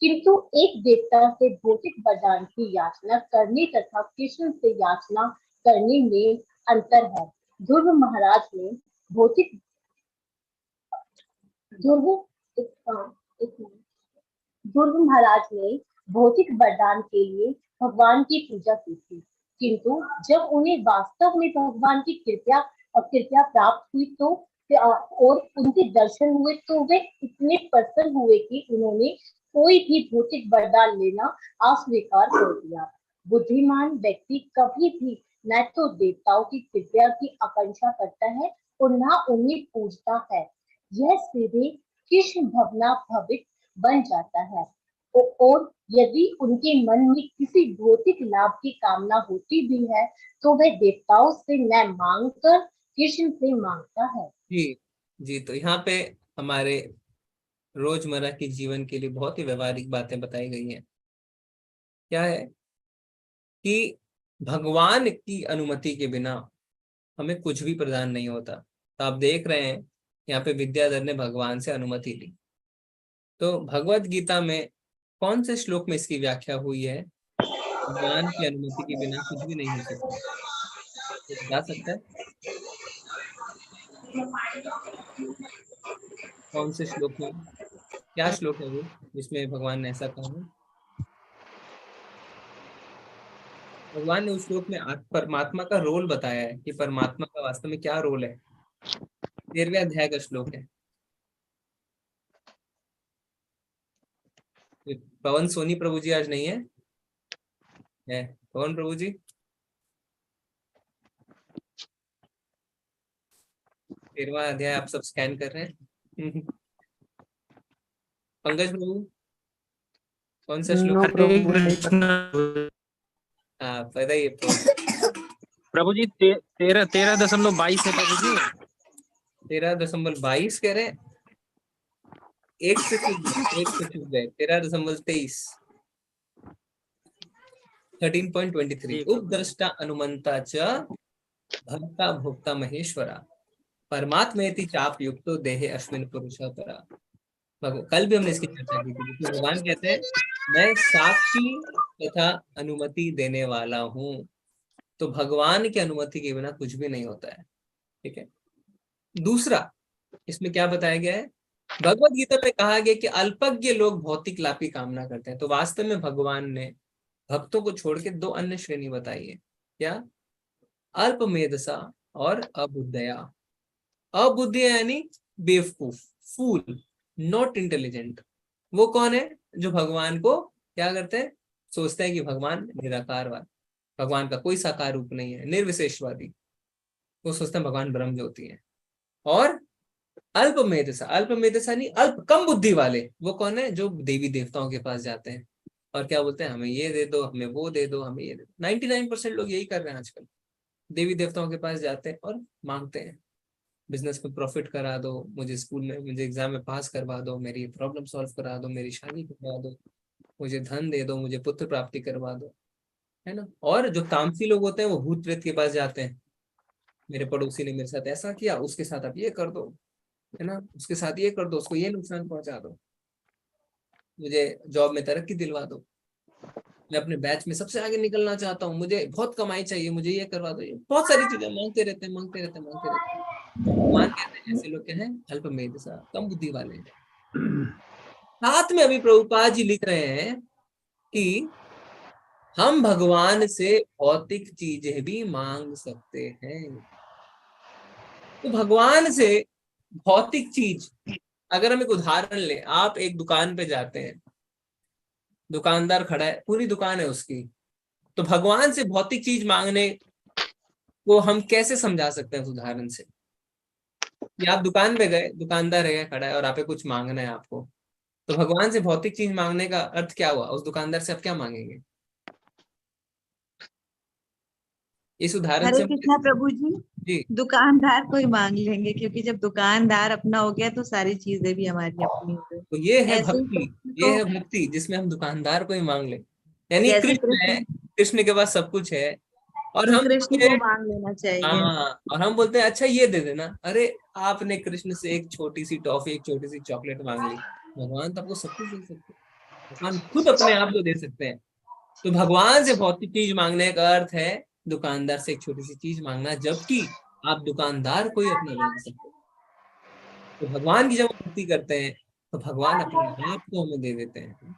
किंतु एक देवता से भौतिक वरदान की याचना करने तथा कृष्ण से याचना करने में अंतर है। ध्रुव महाराज ने भौतिक वरदान के लिए भगवान की पूजा की थी, किंतु जब उन्हें वास्तव में भगवान की कृपा प्राप्त हुई तो और उनके दर्शन हुए तो वे इतने प्रसन्न हुए कि उन्होंने कोई भी भौतिक वरदान लेना अस्वीकार कर दिया। बुद्धिमान व्यक्ति कभी भी न तो देवताओं की कृपा की आकांक्षा करता है और न उन्हें पूजता है। यह सीधे कृष्ण भविक बन जाता है, और यदि उनके मन में किसी भौतिक लाभ की कामना होती भी है तो वह देवताओं से न मांगकर कृष्ण से मांगता है। जी, तो यहाँ पे हमारे रोजमर्रा के जीवन के लिए बहुत ही व्यवहारिक बातें बताई गई हैं। क्या है कि भगवान की अनुमति के बिना हमें कुछ भी प्रदान नहीं होता। तो आप देख रहे हैं यहाँ पे विद्याधर ने भगवान से अनुमति ली। तो भगवत गीता में कौन से श्लोक में इसकी व्याख्या हुई है? भगवान की अनुमति के बिना कुछ भी नहीं हो सकता। तो बता सकता है कौन से श्लोक में, क्या श्लोक है वो जिसमें भगवान ने ऐसा कहा है? भगवान ने उस श्लोक में परमात्मा का रोल बताया है कि परमात्मा का वास्तव में क्या रोल है। 13वें अध्याय का श्लोक है। पवन सोनी प्रभु जी आज नहीं है पवन प्रभु जी? 13वां अध्याय आप सब स्कैन कर रहे हैं? पंकज प्रभु कौन सा श्लोक? पता ही प्रभु जी 13.22 है प्रभु जी। 13.22 कह रहे हैं। एक से चूक गए। 13.23 13.23 उपद्रष्टा अनुमंता च भक्ता भोक्ता महेश्वरा परमात्मेति चाप युक्तो देहे अश्विन पुरुष परा। कल भी हमने इसकी चर्चा की थी। भगवान कहते हैं मैं साक्षी तथा अनुमति देने वाला हूँ। तो भगवान की अनुमति के बिना कुछ भी नहीं होता है। ठीक है। दूसरा इसमें क्या बताया गया है? भगवत गीता में कहा गया कि अल्पज्ञ लोग भौतिक लाभ की कामना करते हैं। तो वास्तव में भगवान ने भक्तों को छोड़ के दो अन्य श्रेणी बताई है। क्या? अल्पमेधसा और अबुद्धया। अबुद्धि यानी बेवकूफ, फूल, नॉट इंटेलिजेंट। वो कौन है? जो भगवान को क्या करते हैं? सोचते हैं कि भगवान निराकारवाद, भगवान का कोई साकार रूप नहीं है, निर्विशेषवादी। वो सोचते हैं भगवान ब्रह्म ज्योति है। और अल्पमेधसा नहीं, अल्प कम बुद्धि वाले वो कौन है? जो देवी देवताओं के पास जाते हैं और क्या बोलते हैं, हमें ये दे दो, हमें वो दे दो, हमें ये दे दो। 99% लोग यही कर रहे हैं आजकल। देवी देवताओं के पास जाते हैं और मांगते हैं, बिजनेस में प्रॉफिट करा दो, मुझे स्कूल में, मुझे एग्जाम में पास करवा दो, मेरी प्रॉब्लम सॉल्व करा दो, मेरी शादी करवा दो, मुझे धन दे दो, मुझे पुत्र प्राप्ति करवा दो, है ना। और जो तामसी लोग होते हैं वो भूत प्रेत के पास जाते हैं, मेरे पड़ोसी ने मेरे साथ ऐसा किया, उसके साथ आप ये कर दो, है ना, उसके साथ ये कर दो, उसको ये नुकसान पहुंचा दो, मुझे जॉब में तरक्की दिलवा दो, मैं अपने बैच में सबसे आगे निकलना चाहता हूँ, मुझे बहुत कमाई चाहिए, मुझे ये करवा दो, ये बहुत सारी चीजें मांगते रहते हैं, मांगते रहते हैं, मांगते रहते हैं। तो भगवान कहते हैं ऐसे लोग क्या है, अल्पमेध सा, कम बुद्धि वाले हैं। साथ में अभी प्रभुपाद जी लिख रहे हैं कि हम भगवान से भौतिक चीजें भी मांग सकते हैं। तो भगवान से भौतिक चीज, अगर हम एक उदाहरण लें, आप एक दुकान पे जाते हैं, दुकानदार खड़ा है, पूरी दुकान है उसकी, तो भगवान से भौतिक चीज मांगने को हम कैसे समझा सकते हैं उस उदाहरण से? या आप दुकान पे गए, दुकानदार है खड़ा है और आप कुछ मांगना है आपको, तो भगवान से भौतिक चीज मांगने का अर्थ क्या हुआ? उस दुकानदार से आप क्या मांगेंगे? इस उदाहरण हरे से कृष्णा प्रभु जी, जी, दुकानदार को ही मांग लेंगे, क्योंकि जब दुकानदार अपना हो गया तो सारी चीजें भी हमारी अपनी हो गई। तो ये है ऐसे ही भक्ति, कृष्ण ये को, है भक्ति जिसमें हम दुकानदार को ही मांग ले। यानी जैसे कृष्ण है, कृष्ण, कृष्ण के पास सब कुछ है, और तो हम कृष्ण बोलते को हैं, मांग लेना चाहिए। हाँ, और हम बोलते हैं अच्छा ये दे देना। अरे आपने कृष्ण से एक छोटी सी टॉफी, एक छोटी सी चॉकलेट मांग ली, भगवान तो आपको सब कुछ दे सकते हैं, भगवान खुद अपने आप को दे सकते हैं। तो भगवान से भौतिक चीज मांगने का अर्थ है दुकानदार से एक छोटी सी चीज मांगना, जबकि आप दुकानदार को ही अपना बना सकते हैं। तो भगवान की जब हम भक्ति करते हैं तो भगवान अपने आप को हमें दे देते हैं।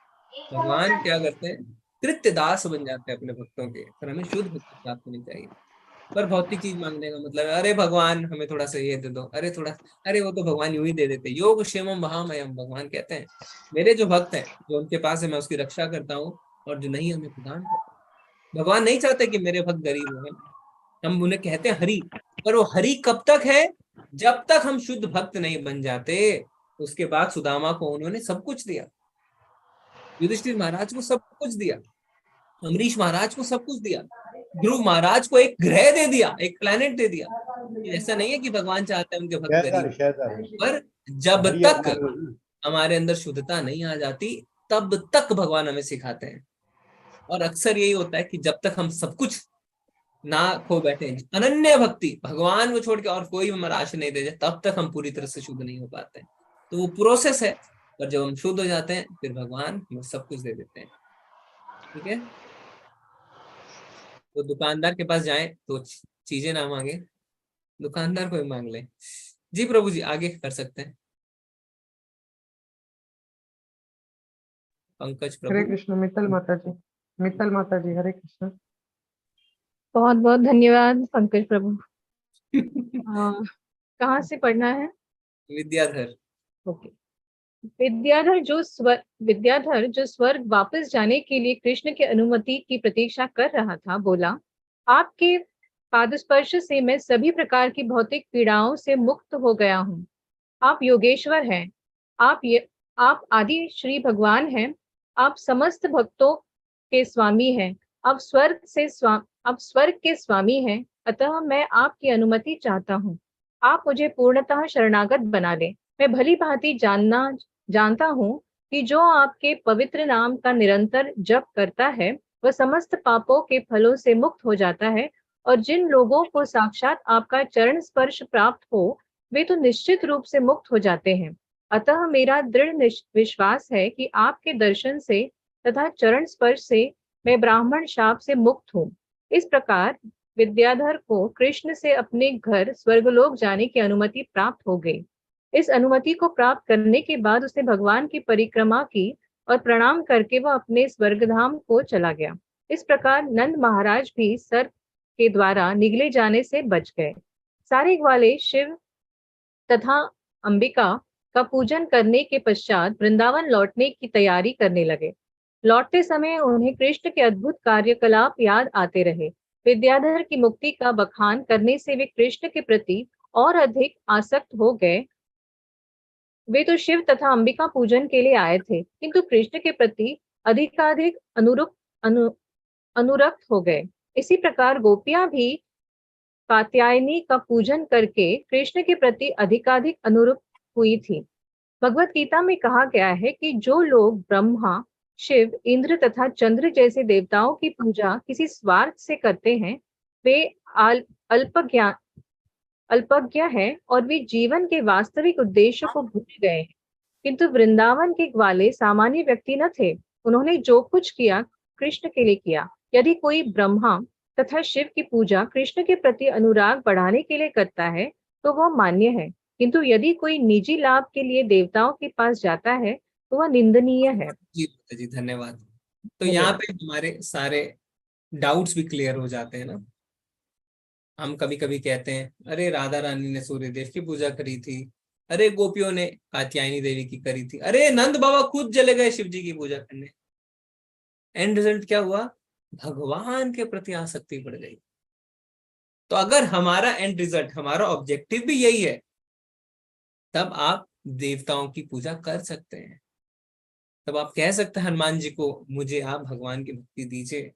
भगवान क्या करते हैं, कृत्य दास बन जाते हैं अपने भक्तों के, पर हमें शुद्ध भक्ति प्राप्त होनी चाहिए। पर भौतिक चीज मांगने का मतलब है, अरे भगवान हमें थोड़ा सा ये दे दो, अरे थोड़ा, अरे वो तो भगवान यूं ही दे देते। योग क्षेमम वहामयम, भगवान कहते हैं मेरे जो भक्त हैं, जो उनके पास है मैं उसकी रक्षा करता हूँ, और जो नहीं हमें प्रदान करता हूं। भगवान नहीं चाहते कि मेरे भक्त गरीब हो, हम उन्हें कहते हैं हरि, पर वो हरि कब तक है? जब तक हम शुद्ध भक्त नहीं बन जाते। उसके बाद सुदामा को उन्होंने सब कुछ दिया, युधिष्ठिर महाराज को सब कुछ दिया, अमरीश महाराज को सब कुछ दिया, ध्रुव महाराज को एक ग्रह दे दिया, एक प्लेनेट दे दिया। ऐसा नहीं है कि भगवान चाहते हैं उनके भक्त गरीब, पर जब तक हमारे अंदर शुद्धता नहीं आ जाती तब तक भगवान हमें सिखाते हैं। और अक्सर यही होता है कि जब तक हम सब कुछ ना खो बैठे, अनन्य भक्ति, भगवान को छोड़ के और कोई हमारा आशा नहीं दे जाए, तब तक हम पूरी तरह से शुद्ध नहीं हो पाते। तो वो प्रोसेस है, पर जब हम शुद्ध हो जाते हैं फिर भगवान हमें सब कुछ दे देते हैं। ठीक है, तो दुकानदार के पास जाएं तो चीजें ना मांगे, दुकानदार को ही मांग ले। जी प्रभु जी, आगे कर सकते हैं। पंकज हरे प्रभु। कृष्ण। मित्तल माता जी, मित्तल माता जी, हरे कृष्ण। बहुत बहुत धन्यवाद पंकज प्रभु। कहाँ से पढ़ना है? विद्याधर। ओके। विद्याधर जो स्वर्ग वापस जाने के लिए कृष्ण की अनुमति की प्रतीक्षा कर रहा था, बोला, आपके पादस्पर्श से मैं सभी प्रकार की भौतिक पीड़ाओं से मुक्त हो गया हूँ। आप योगेश्वर हैं, आप आदि श्री भगवान हैं, आप समस्त भक्तों के स्वामी हैं, आप स्वर्ग के स्वामी हैं। अतः मैं आपकी अनुमति चाहता हूँ, आप मुझे पूर्णतः शरणागत बना लें। मैं भली भांति जानता हूँ कि जो आपके पवित्र नाम का निरंतर जप करता है वह समस्त पापों के फलों से मुक्त हो जाता है, और जिन लोगों को साक्षात आपका चरण स्पर्श प्राप्त हो वे तो निश्चित रूप से मुक्त हो जाते हैं। अतः मेरा दृढ़ विश्वास है कि आपके दर्शन से तथा चरण स्पर्श से मैं ब्राह्मण शाप से मुक्त हूँ। इस प्रकार विद्याधर को कृष्ण से अपने घर स्वर्गलोक जाने की अनुमति प्राप्त हो गई। इस अनुमति को प्राप्त करने के बाद उसने भगवान की परिक्रमा की और प्रणाम करके वह अपने स्वर्गधाम को चला गया। इस प्रकार नंद महाराज भी सर्प के द्वारा निगले जाने से बच गए। सारे ग्वाले शिव तथा अंबिका का पूजन करने के पश्चात वृंदावन लौटने की तैयारी करने लगे। लौटते समय उन्हें कृष्ण के अद्भुत कार्यकलाप याद आते रहे। विद्याधर की मुक्ति का बखान करने से वे कृष्ण के प्रति और अधिक आसक्त हो गए। वे तो शिव तथा अंबिका पूजन के लिए आए थे, किंतु कृष्ण के प्रति अधिकाधिक अनुरक्त हो गए। इसी प्रकार गोपियां भी कात्यायनी का पूजन करके कृष्ण के प्रति अधिकाधिक अनुरक्त हुई थी। भगवत गीता में कहा गया है कि जो लोग ब्रह्मा, शिव, इंद्र तथा चंद्र जैसे देवताओं की पूजा किसी स्वार्थ से करते हैं वे अल्पज्ञ हैं और वे जीवन के वास्तविक उद्देश्य को भूल गए हैं। किंतु वृंदावन के ग्वाले सामान्य व्यक्ति न थे। उन्होंने जो कुछ किया कृष्ण के लिए किया। यदि कोई ब्रह्मा तथा शिव की पूजा कृष्ण के प्रति अनुराग बढ़ाने के लिए करता है तो वह मान्य है, किंतु यदि कोई निजी लाभ के लिए देवताओं के पास जाता है तो वह निंदनीय है। जी माता जी, धन्यवाद। तो यहाँ पे हमारे सारे डाउट्स भी क्लियर हो जाते हैं ना। हम कभी कभी कहते हैं अरे राधा रानी ने सूर्यदेव की पूजा करी थी, अरे गोपियों ने कात्यायनी देवी की करी थी, अरे नंद बाबा खुद चले गए शिव जी की पूजा करने। एंड रिजल्ट क्या हुआ? भगवान के प्रति आसक्ति बढ़ गई। तो अगर हमारा एंड रिजल्ट, हमारा ऑब्जेक्टिव भी यही है, तब आप देवताओं की पूजा कर सकते हैं। तब आप कह सकते हैं हनुमान जी को, मुझे आप भगवान की भक्ति दीजिए।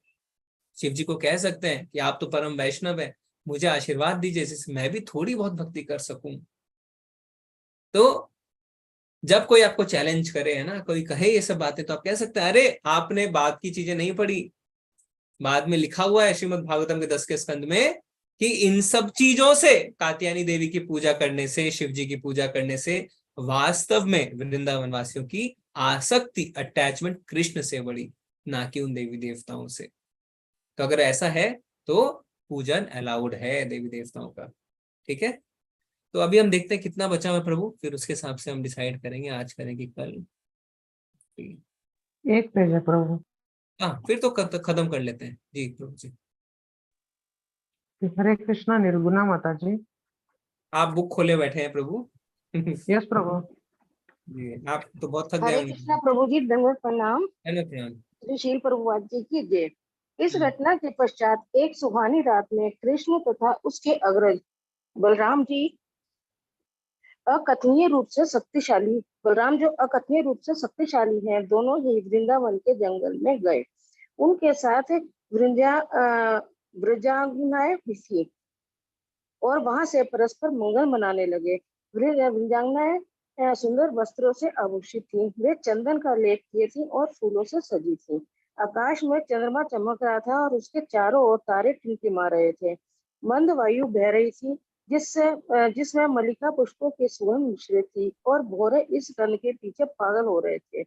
शिव जी को कह सकते हैं कि आप तो परम वैष्णव है, मुझे आशीर्वाद दीजिए जिससे मैं भी थोड़ी बहुत भक्ति कर सकूं। तो जब कोई आपको चैलेंज करे, है ना, कोई कहे ये सब बातें, तो आप कह सकते हैं अरे आपने बाद की चीजें नहीं पढ़ी। बाद में लिखा हुआ है श्रीमद् भागवतम के 10 स्कंद में कि इन सब चीजों से, कात्यायनी देवी की पूजा करने से, शिव जी की पूजा करने से वास्तव में वृंदावन वासियों की आसक्ति, अटैचमेंट कृष्ण से बढ़ी, ना कि उन देवी देवताओं से। तो अगर ऐसा है तो पूजन अलाउड है देवी देवताओं का। ठीक है, तो अभी हम देखते हैं कितना बचा है प्रभु, फिर उसके हिसाब से हम डिसाइड करेंगे आज करेंगे कल। एक पेज है प्रभु। हाँ, फिर तो खत्म कर लेते हैं जी प्रभु जी। हरे कृष्णा निर्गुणा माता जी। आप बुक खोले बैठे हैं प्रभु। यस प्रभु जी, आप तो बहुत थक गए हरे होंगे। कृष्णा प्रभु जी, दंडवत प्रणाम। प्रणाम। श्री शील प्रभुपाद जी की जय। इस घटना के पश्चात एक सुहानी रात में कृष्ण तथा उसके अग्रज बलराम जी अकथनीय रूप से शक्तिशाली, बलराम जो अकथनीय रूप से शक्तिशाली हैं, दोनों ही वृंदावन के जंगल में गए। उनके साथ ब्रजांगनाएं भी थी और वहां से परस्पर मंगल मनाने लगे। वृंदांगनाएं सुंदर वस्त्रों से आभूषित थी, वे चंदन का लेप किए थी और फूलों से सजी थी। आकाश में चंद्रमा चमक रहा था और उसके चारों ओर तारे टिमटिमा रहे थे। मंद वायु बह रही थी जिसमें मल्लिका पुष्पों की सुगंध मिश्रित थी और भौरे इस गंध के पीछे पागल हो रहे थे।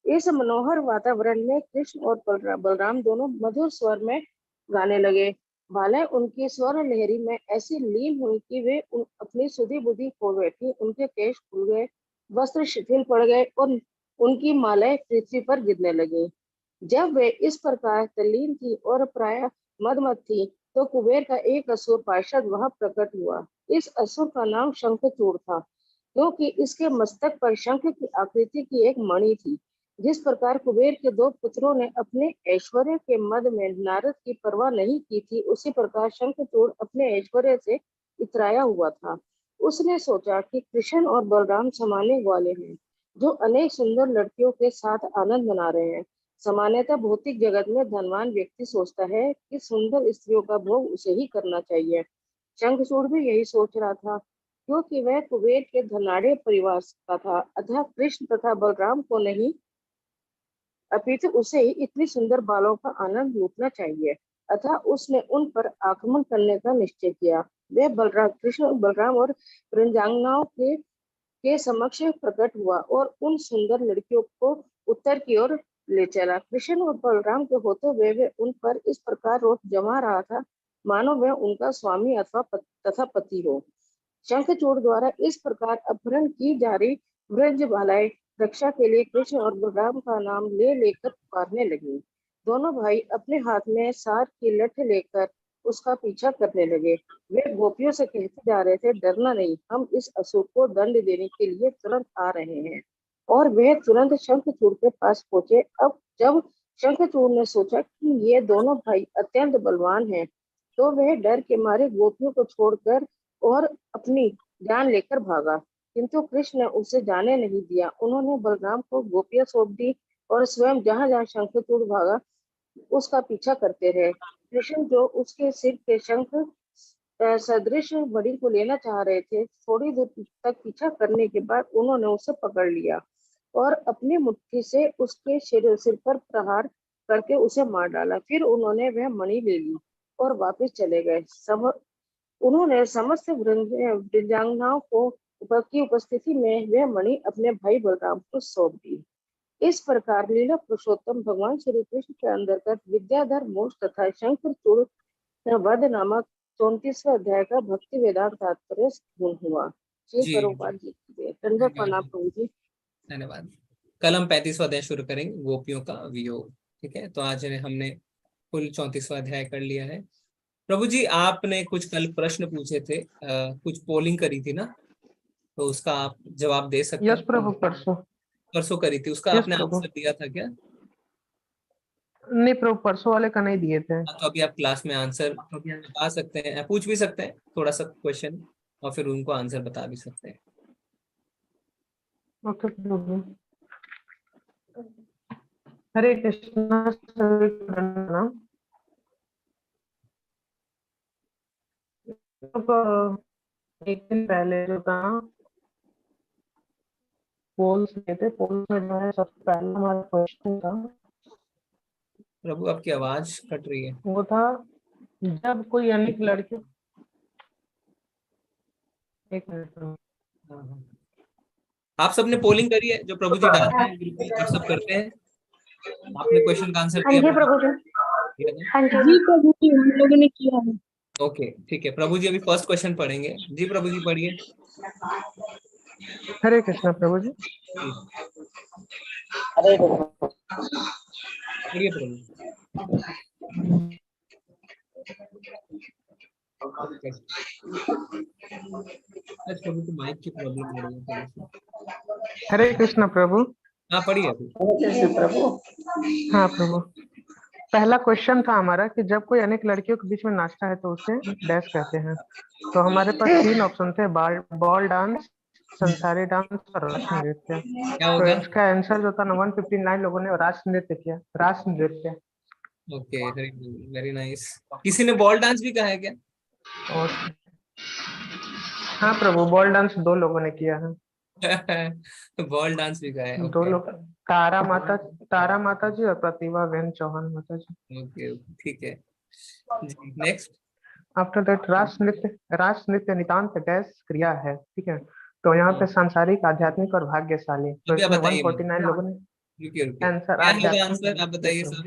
इस मनोहर वातावरण में कृष्ण और बलराम दोनों मधुर स्वर में गाने लगे। बालें उनकी स्वर लहरी में ऐसी लीन हुई कि वे अपनी सुधी बुद्धि खो बैठी। उनके केश खुल गए, वस्त्र शिथिल पड़ गए और उनकी मालाएं पृथ्वी पर गिरने लगी। जब वे इस प्रकार तल्लीन थी और प्राय मदमत थी, तो कुबेर का एक असुर पार्षद वहां प्रकट हुआ। इस असुर का नाम शंखचूड़ था, क्योंकि इसके मस्तक पर शंख की आकृति की एक मणि थी। जिस प्रकार कुबेर के दो पुत्रों ने अपने ऐश्वर्य के मद में नारद की परवाह नहीं की थी, उसी प्रकार शंखचूड़ अपने ऐश्वर्य से इतराया हुआ था। उसने सोचा कि कृष्ण और बलराम समाने वाले हैं, जो अनेक सुंदर लड़कियों के साथ आनंद मना रहे हैं। सामान्यतः भौतिक जगत में धनवान व्यक्ति सोचता है कि सुंदर स्त्रियों का भोग उसे ही करना चाहिए। शंखचूड़ भी यही सोच रहा था, क्योंकि वह कुबेर के धनाढ़ परिवार का था। अतः कृष्ण तथा बलराम को नहीं, अपितु उसे ही इतनी सुंदर बालों का आनंद लूटना चाहिए। अतः उसने उन पर आक्रमण करने का निश्चय किया। वह कृष्ण बलराम और वृंदांगनाओं के समक्ष प्रकट हुआ और उन सुंदर लड़कियों को उत्तर की ओर ले चला। कृष्ण और बलराम के होते हुए वे उन पर इस प्रकार रोष जमा रहा था, मानो वह उनका स्वामी अथवा तथा पति हो। शंखचूड़ द्वारा इस प्रकार अपहरण की जा रही ब्रजबालाएं रक्षा के लिए कृष्ण और बलराम का नाम ले लेकर पुकारने लगी। दोनों भाई अपने हाथ में सार की लठ लेकर उसका पीछा करने लगे। वे गोपियों से कहते जा रहे थे, डरना नहीं, हम इस असुर को दंड देने के लिए तुरंत आ रहे हैं। और वे तुरंत शंखचूड़ के पास पहुंचे। अब जब शंखचूड़ ने सोचा कि ये दोनों भाई अत्यंत बलवान हैं, तो वह डर के मारे गोपियों को छोड़कर और अपनी जान लेकर भागा, किंतु कृष्ण ने उसे जाने नहीं दिया। उन्होंने बलराम को गोपियां सौंप दी और स्वयं जहां जहां शंखचूड़ भागा उसका पीछा करते रहे। कृष्ण जो उसके सिर के शंख सदृश मणि को लेना चाह रहे थे, थोड़ी दूर तक पीछा करने के बाद उन्होंने उसे पकड़ लिया और अपनी मुट्ठी से उसके सिर पर प्रहार करके उसे मार डाला। फिर उन्होंने वह मणि ले ली और वापस चले गए। उन्होंने समस्त वृंदांगनाओं की उपस्थिति में वह मणि अपने भाई बलराम को सौंप दी। इस प्रकार लीला पुरुषोत्तम भगवान श्री कृष्ण के अंतर्गत विद्याधर मोक्ष तथा शंखचूड़ वध नामक 34वें अध्याय का भक्ति वेदांत तात्पर्य पूर्ण हुआ। श्री जी प्रभुपाद जी की दंडवत प्रणाम प्रभु जी। धन्यवाद। कल हम 35वां अध्याय शुरू करेंगे, गोपियों का वियोग। ठीक है, तो आज हमने कुल 34वां अध्याय कर लिया है। प्रभु जी, आपने कुछ कल प्रश्न पूछे थे, कुछ पोलिंग करी थी ना, तो उसका आप जवाब दे सकते हैं? यस प्रभु, परसों करी थी, उसका यस आपने प्रभु। आंसर दिया था क्या? नहीं प्रभु, परसों वाले का नहीं दिए थे। तो अभी आप क्लास में आंसर बता सकते हैं, पूछ भी सकते हैं थोड़ा सा क्वेश्चन, और फिर उनको आंसर बता भी सकते हैं। ओके प्रभु। हरे कृष्णा सभी को प्रणाम। एक दिन पहले जो था पोल्स में थे, पोल्स में जो है सबसे पहला हमारा क्वेश्चन था, प्रभु आपकी आवाज कट रही है। वो था जब कोई अनेक लड़के, एक मिनट, आप सबने पोलिंग करी है जो प्रभु जी डालते हैं ग्रुप में, आप सब करते हैं? आपने क्वेश्चन का आंसर हाँ दिया जी प्रभु जी। हाँ जी प्रभु जी, हम लोगों ने किया है। ओके ठीक है, प्रभु जी अभी फर्स्ट क्वेश्चन पढ़ेंगे। जी प्रभु जी पढ़िए। हरे कृष्णा प्रभु जी। हरे कृष्णा। पढ़िए प्रभु। प्रभु को माइक की प्रॉब्लम हो रही है थोड़ी सी। हरे कृष्णा प्रभु। हाँ पढ़िए अभी। प्रभु। हाँ प्रभु, पहला क्वेश्चन था हमारा कि जब कोई अनेक लड़कियों के बीच में नाचता है तो उसे डैश कहते हैं। तो हमारे पास 3 ऑप्शन थे, बॉल डांस, संसारी डांस और रास नृत्य। तो इसका आंसर जो था ना 159 लोगों ने रास नृत्य किया, रास नृत्य। Okay, very nice. किसी ने बॉल डांस भी कहा है क्या? और हाँ प्रभु, बॉल डांस 2 लोगों ने किया है। बॉल डांस भी कहा है। 2 लोग, तारा माता जी और प्रतिभा वेन चौहान माता जी। ओके ठीक है, नेक्स्ट। आफ्टर दैट रास नृत्य नितांत डैश क्रिया है। ठीक है, तो यहाँ पे सांसारिक, आध्यात्मिक और भाग्यशाली। तो इसमें 149 लोगों ने आंसर आंसर आप बताइए सर।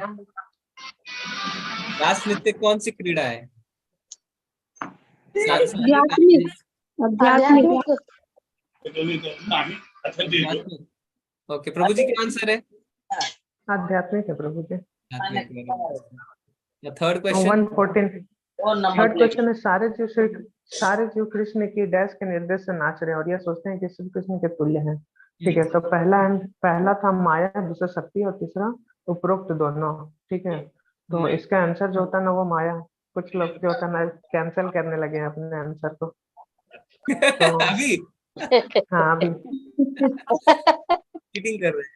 रास नृत्य कौन सी क्रीड़ा है? ओके, प्रभु जी क्या आंसर है? आध्यात्मिक है प्रभु जी। Third question. थर्ड क्वेश्चन है, सारे जीव कृष्ण की डैश के निर्देश से नाच रहे हैं और यह सोचते हैं कि श्री कृष्ण के तुल्य हैं। ठीक है, तो पहला था माया, दूसरा शक्ति और तीसरा उपरोक्त दोनों। ठीक है, तो इसका आंसर जो होता है ना वो माया। कुछ लोग जो होता है ना कैंसिल करने लगे हैं अपने आंसर को। तो अभी हाँ अभी चीटिंग कर रहे हैं।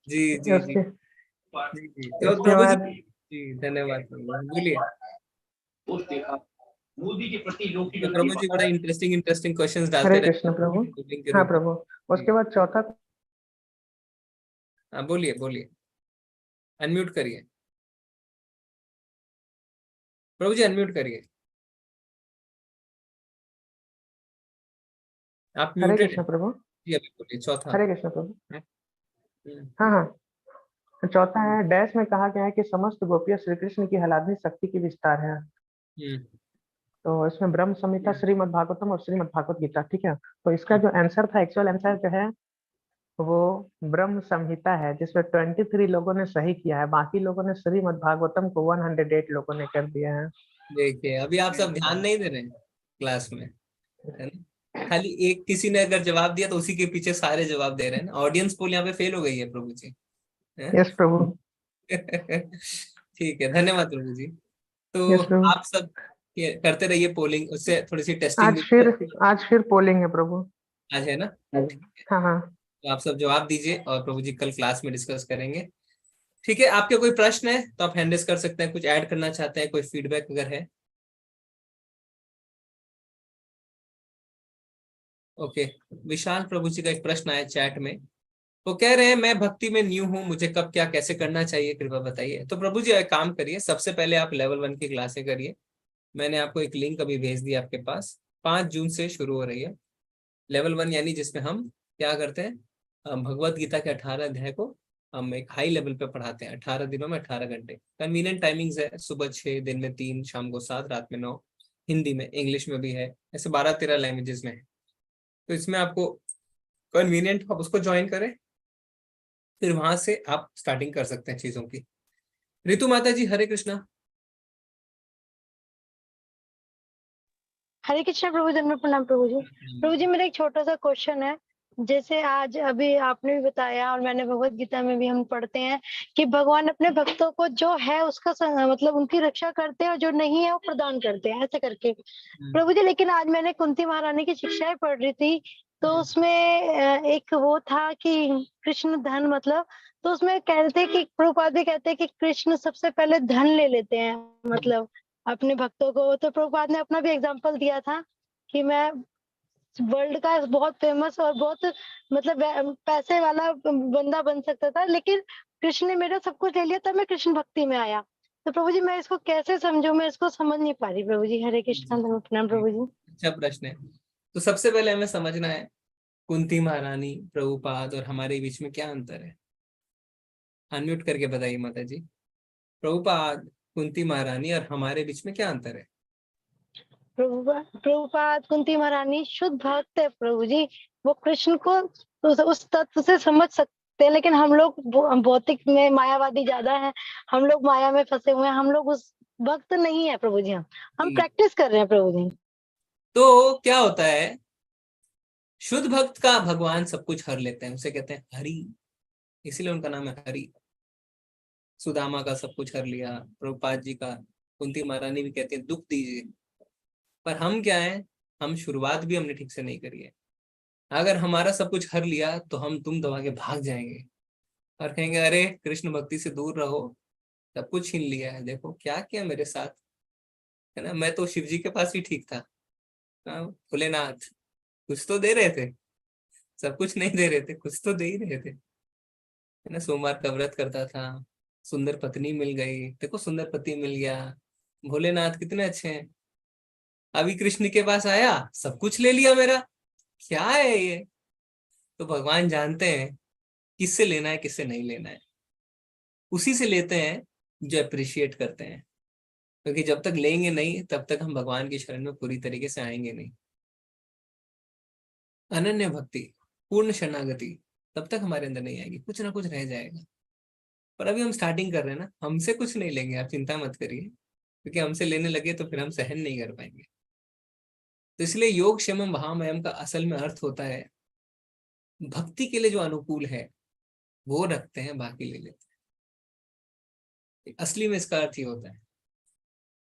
जी जी जी जी, तो प्रभु जी धन्यवाद। बोलिए प्रभु जी, बड़ा इंटरेस्टिंग क्वेश्चंस डालते हरे रहते हैं। कृष्ण प्रभु। हाँ प्रभु, उसके बाद चौथा। हाँ बोलिए, अनम्यूट करिए प्रभु जी, अनम्यूट करिए। आप हरे म्यूटेड कृष्ण प्रभु। जी, अभी बोलिए चौथा। हरे कृष्ण प्रभु। हाँ, चौथा है, डैश में कहा गया है कि समस्त गोपियां श्री कृष्ण की आह्लादनी शक्ति की विस्तार है। तो इसमें ब्रह्म संहिता, श्रीमद् भागवतम और श्रीमद् भागवत गीता। ठीक है, तो इसका जो आंसर था, एक्चुअल आंसर जो है वो ब्रह्म संहिता है, जिसमें 23 लोगों ने सही किया है, बाकी लोगों ने श्रीमद् भागवतम को 108 लोगों ने कर दिया है। देखिए, अभी आप सब ध्यान नहीं दे रहे हैं क्लास में, है ना? खाली एक किसी ने अगर जवाब दिया तो उसी के पीछे सारे जवाब दे रहे हैं। ऑडियंस पोल यहाँ पे फेल हो गई है प्रभु जी। यस प्रभु। ठीक है, धन्यवाद प्रभु जी। तो आप सब करते रहिए पोलिंग, उससे थोड़ी सी टेस्टिंग। आज फिर पोलिंग है प्रभु। आज है ना? हाँ। तो आप सब जवाब दीजिए और प्रभु जी कल क्लास में डिस्कस करेंगे। ठीक है, आपके कोई प्रश्न है तो आप हैंड रेज कर सकते हैं, कुछ ऐड करना चाहते हैं, कोई फीडबैक अगर है। ओके, विशाल प्रभु जी का एक प्रश्न आया चैट में वो कह रहे हैं मैं भक्ति में न्यू हूँ, मुझे कब क्या कैसे करना चाहिए, कृपया बताइए। तो प्रभु जी एक काम करिए, सबसे पहले आप लेवल 1 की क्लासें करिए। मैंने आपको एक लिंक अभी भेज दिया आपके पास, 5 जून से शुरू हो रही है लेवल 1, यानी जिसमें हम क्या करते हैं, भगवत गीता के 18 अध्याय को हम एक हाई लेवल पे पढ़ाते हैं, 18 दिनों में 18 घंटे। कन्वीनियंट टाइमिंग्स है, सुबह 6, दिन में 3, शाम को 7, रात में 9। हिंदी में, इंग्लिश में भी है, ऐसे 12-13 लैंग्वेजेस में है। तो इसमें आपको कन्वीनियंट आप उसको ज्वाइन करें, फिर वहां से आप स्टार्टिंग कर सकते हैं चीजों की। रितु माता जी, हरे कृष्णा। हरे कृष्णा प्रभु जी, दंडवत प्रणाम प्रभु जी। प्रभु जी मेरा एक छोटा सा क्वेश्चन है, जैसे आज अभी आपने भी बताया और मैंने भगवत गीता में भी हम पढ़ते हैं कि भगवान अपने भक्तों को जो है उसका मतलब उनकी रक्षा करते हैं और जो नहीं है वो प्रदान करते हैं, ऐसे करके प्रभु जी। लेकिन आज मैंने कुंती महारानी की शिक्षाएं पढ़ रही थी, तो उसमें एक वो था कि कृष्ण धन, मतलब तो उसमें कहते हैं कि प्रभुपाद भी कहते हैं कि कृष्ण सबसे पहले धन ले लेते हैं, मतलब अपने भक्तों को। तो प्रभुपाद ने अपना भी एग्जाम्पल दिया था कि मैं वर्ल्ड का बहुत फेमस और बहुत मतलब पैसे वाला बंदा बन सकता था, लेकिन कृष्ण ने मेरा सब कुछ ले लिया, तब मैं कृष्ण भक्ति में आया। तो प्रभु जी मैं इसको कैसे समझूं, मैं इसको समझ नहीं पा रही प्रभु जी। हरे कृष्णा, दंडवत प्रणाम प्रभु जी। अच्छा प्रश्न है। तो सबसे पहले हमें समझना है कुंती महारानी, प्रभुपाद और हमारे बीच में क्या अंतर है। अनम्यूट करके बताइए माता जी। प्रभुपाद, कुंती महारानी और हमारे बीच में क्या अंतर है। प्रभुपाद, कुंती महारानी शुद्ध भक्त है प्रभु जी, वो कृष्ण को उस तत्व से समझ सकते हैं, लेकिन हम लोग भौतिक में मायावादी ज्यादा हैं, हम लोग माया में फंसे हुए हैं, हम लोग उस भक्त नहीं है प्रभु जी। हम प्रैक्टिस कर रहे हैं प्रभु जी। तो क्या होता है, शुद्ध भक्त का भगवान सब कुछ हर लेते हैं, उसे कहते हैं हरि, इसीलिए उनका नाम है हरि। सुदामा का सब कुछ हर लिया, प्रभुपाद जी का। कुंती महारानी भी कहती है दुख दीजिए। पर हम क्या है, हम शुरुआत भी हमने ठीक से नहीं करी है। अगर हमारा सब कुछ हर लिया तो हम तुम दबा के भाग जाएंगे और कहेंगे अरे कृष्ण भक्ति से दूर रहो, सब कुछ छीन लिया है, देखो क्या किया मेरे साथ, है ना। मैं तो शिव जी के पास ही ठीक था, भोलेनाथ कुछ तो दे रहे थे, सब कुछ नहीं दे रहे थे, कुछ तो दे ही रहे थे, है ना। सोमवार का व्रत करता था, सुंदर पत्नी मिल गई, देखो सुंदर पति मिल गया, भोलेनाथ कितने अच्छे हैं। अभी कृष्ण के पास आया, सब कुछ ले लिया मेरा, क्या है ये। तो भगवान जानते हैं किससे लेना है किससे नहीं लेना है, उसी से लेते हैं जो अप्रिशिएट करते हैं, क्योंकि जब तक लेंगे नहीं तब तक हम भगवान की शरण में पूरी तरीके से आएंगे नहीं। अनन्य भक्ति, पूर्ण शरणागति तब तक हमारे अंदर नहीं आएगी, कुछ ना कुछ रह जाएगा। पर अभी हम स्टार्टिंग कर रहे हैं ना, हमसे कुछ नहीं लेंगे, आप चिंता मत करिए, क्योंकि हमसे लेने लगे तो फिर हम सहन नहीं कर पाएंगे। तो इसलिए योग क्षेमम महामयम का असल में अर्थ होता है भक्ति के लिए जो अनुकूल है वो रखते हैं, बाकी ले लेते हैं। असली में इसका अर्थ ही होता है,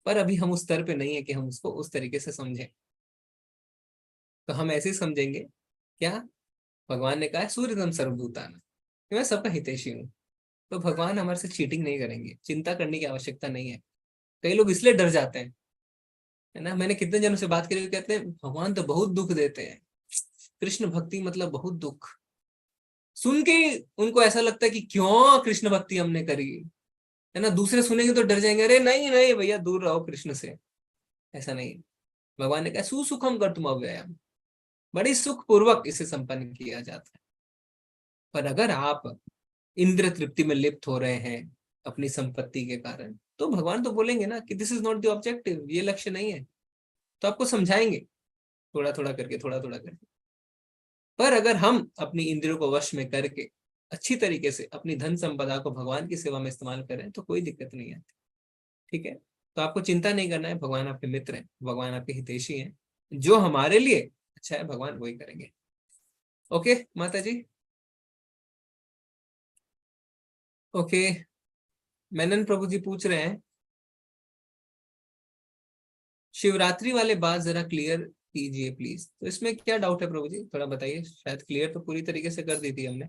पर अभी हम उस स्तर पे नहीं है कि हम उसको उस तरीके से समझें। तो हम ऐसे ही समझेंगे, क्या भगवान ने कहा है सूर्यतम सर्वभूताना, मैं सबका हितैषी हूँ, तो भगवान हमारे से चीटिंग नहीं करेंगे, चिंता करने की आवश्यकता नहीं है। कई लोग इसलिए डर जाते हैं, है ना। मैंने कितने जनों से बात करी, कहते हैं भगवान तो बहुत दुख देते हैं, कृष्ण भक्ति मतलब बहुत दुख। सुन के उनको ऐसा लगता है कि क्यों कृष्ण भक्ति हमने करी, है ना। दूसरे सुनेंगे तो डर जाएंगे, अरे नहीं नहीं भैया दूर रहो कृष्ण से। ऐसा नहीं, भगवान ने कहा सुसुखम कर तुम अव्ययम, बड़ी सुख पूर्वक इसे संपन्न किया जाता है। पर अगर आप इंद्र तृप्ति में लिप्त हो रहे हैं अपनी संपत्ति के कारण, तो भगवान तो बोलेंगे ना कि this is not the objective, ये लक्ष्य नहीं है। तो आपको समझाएंगे थोड़ा थोड़ा करके, थोड़ा थोड़ा करके। पर अगर हम अपनी इंद्रियों को वश में करके अच्छी तरीके से अपनी धन संपदा को भगवान की सेवा में इस्तेमाल करें तो कोई दिक्कत नहीं आती, ठीक है। तो आपको चिंता नहीं करना है, भगवान आपके मित्र हैं, भगवान आपके हितैषी हैं, जो हमारे लिए अच्छा है भगवान वही करेंगे। ओके माता जी, ओके। मेनन प्रभु जी पूछ रहे हैं शिवरात्रि वाले बात जरा क्लियर कीजिए प्लीज। तो इसमें क्या डाउट है प्रभु जी, थोड़ा बताइए। शायद क्लियर तो पूरी तरीके से कर दी थी हमने।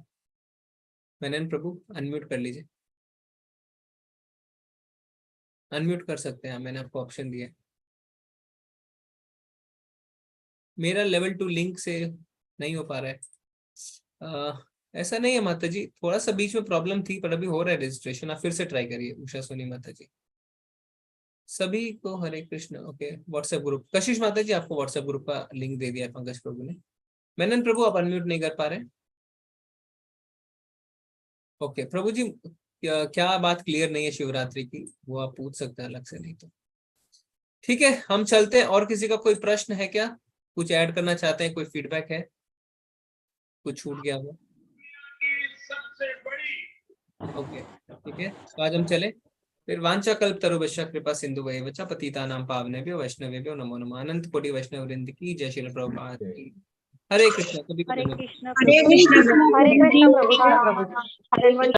मेनन प्रभु अनम्यूट कर लीजिए, अनम्यूट कर सकते हैं, मैंने आपको ऑप्शन दिया। मेरा लेवल 2 लिंक से नहीं हो पा रहा है, ऐसा नहीं है माता जी, थोड़ा सा बीच में प्रॉब्लम थी, पर अभी हो रहा है रजिस्ट्रेशन। आप फिर से ट्राई करिए उषा सोनी माता जी। सभी को हरे कृष्ण। ओके, व्हाट्सएप ग्रुप, कशिश माता जी आपको व्हाट्सएप ग्रुप का लिंक दे दिया पंकज प्रभु ने। मेनन प्रभु आप अनम्यूट नहीं कर पा रहे। ओके प्रभु जी, क्या बात क्लियर नहीं है शिवरात्रि की, वो आप पूछ सकते हैं अलग से, नहीं तो ठीक है हम चलते हैं। और किसी का कोई प्रश्न है क्या, कुछ ऐड करना चाहते हैं, कोई फीडबैक है, कुछ छूट गया हो? ओके ठीक है, तो आज हम चले फिर। वांछा कल्प तरुभ्यश्च कृपा सिंधु वैवच पतितानां पावनेभ्यो वैष्णवेभ्यो नमो नमः। अनंत कोटि वैष्णव वृंद की जय। श्रील प्रभुपाद की हरे कृष्ण। हरे कृष्ण हरे कृष्ण प्रभु जी।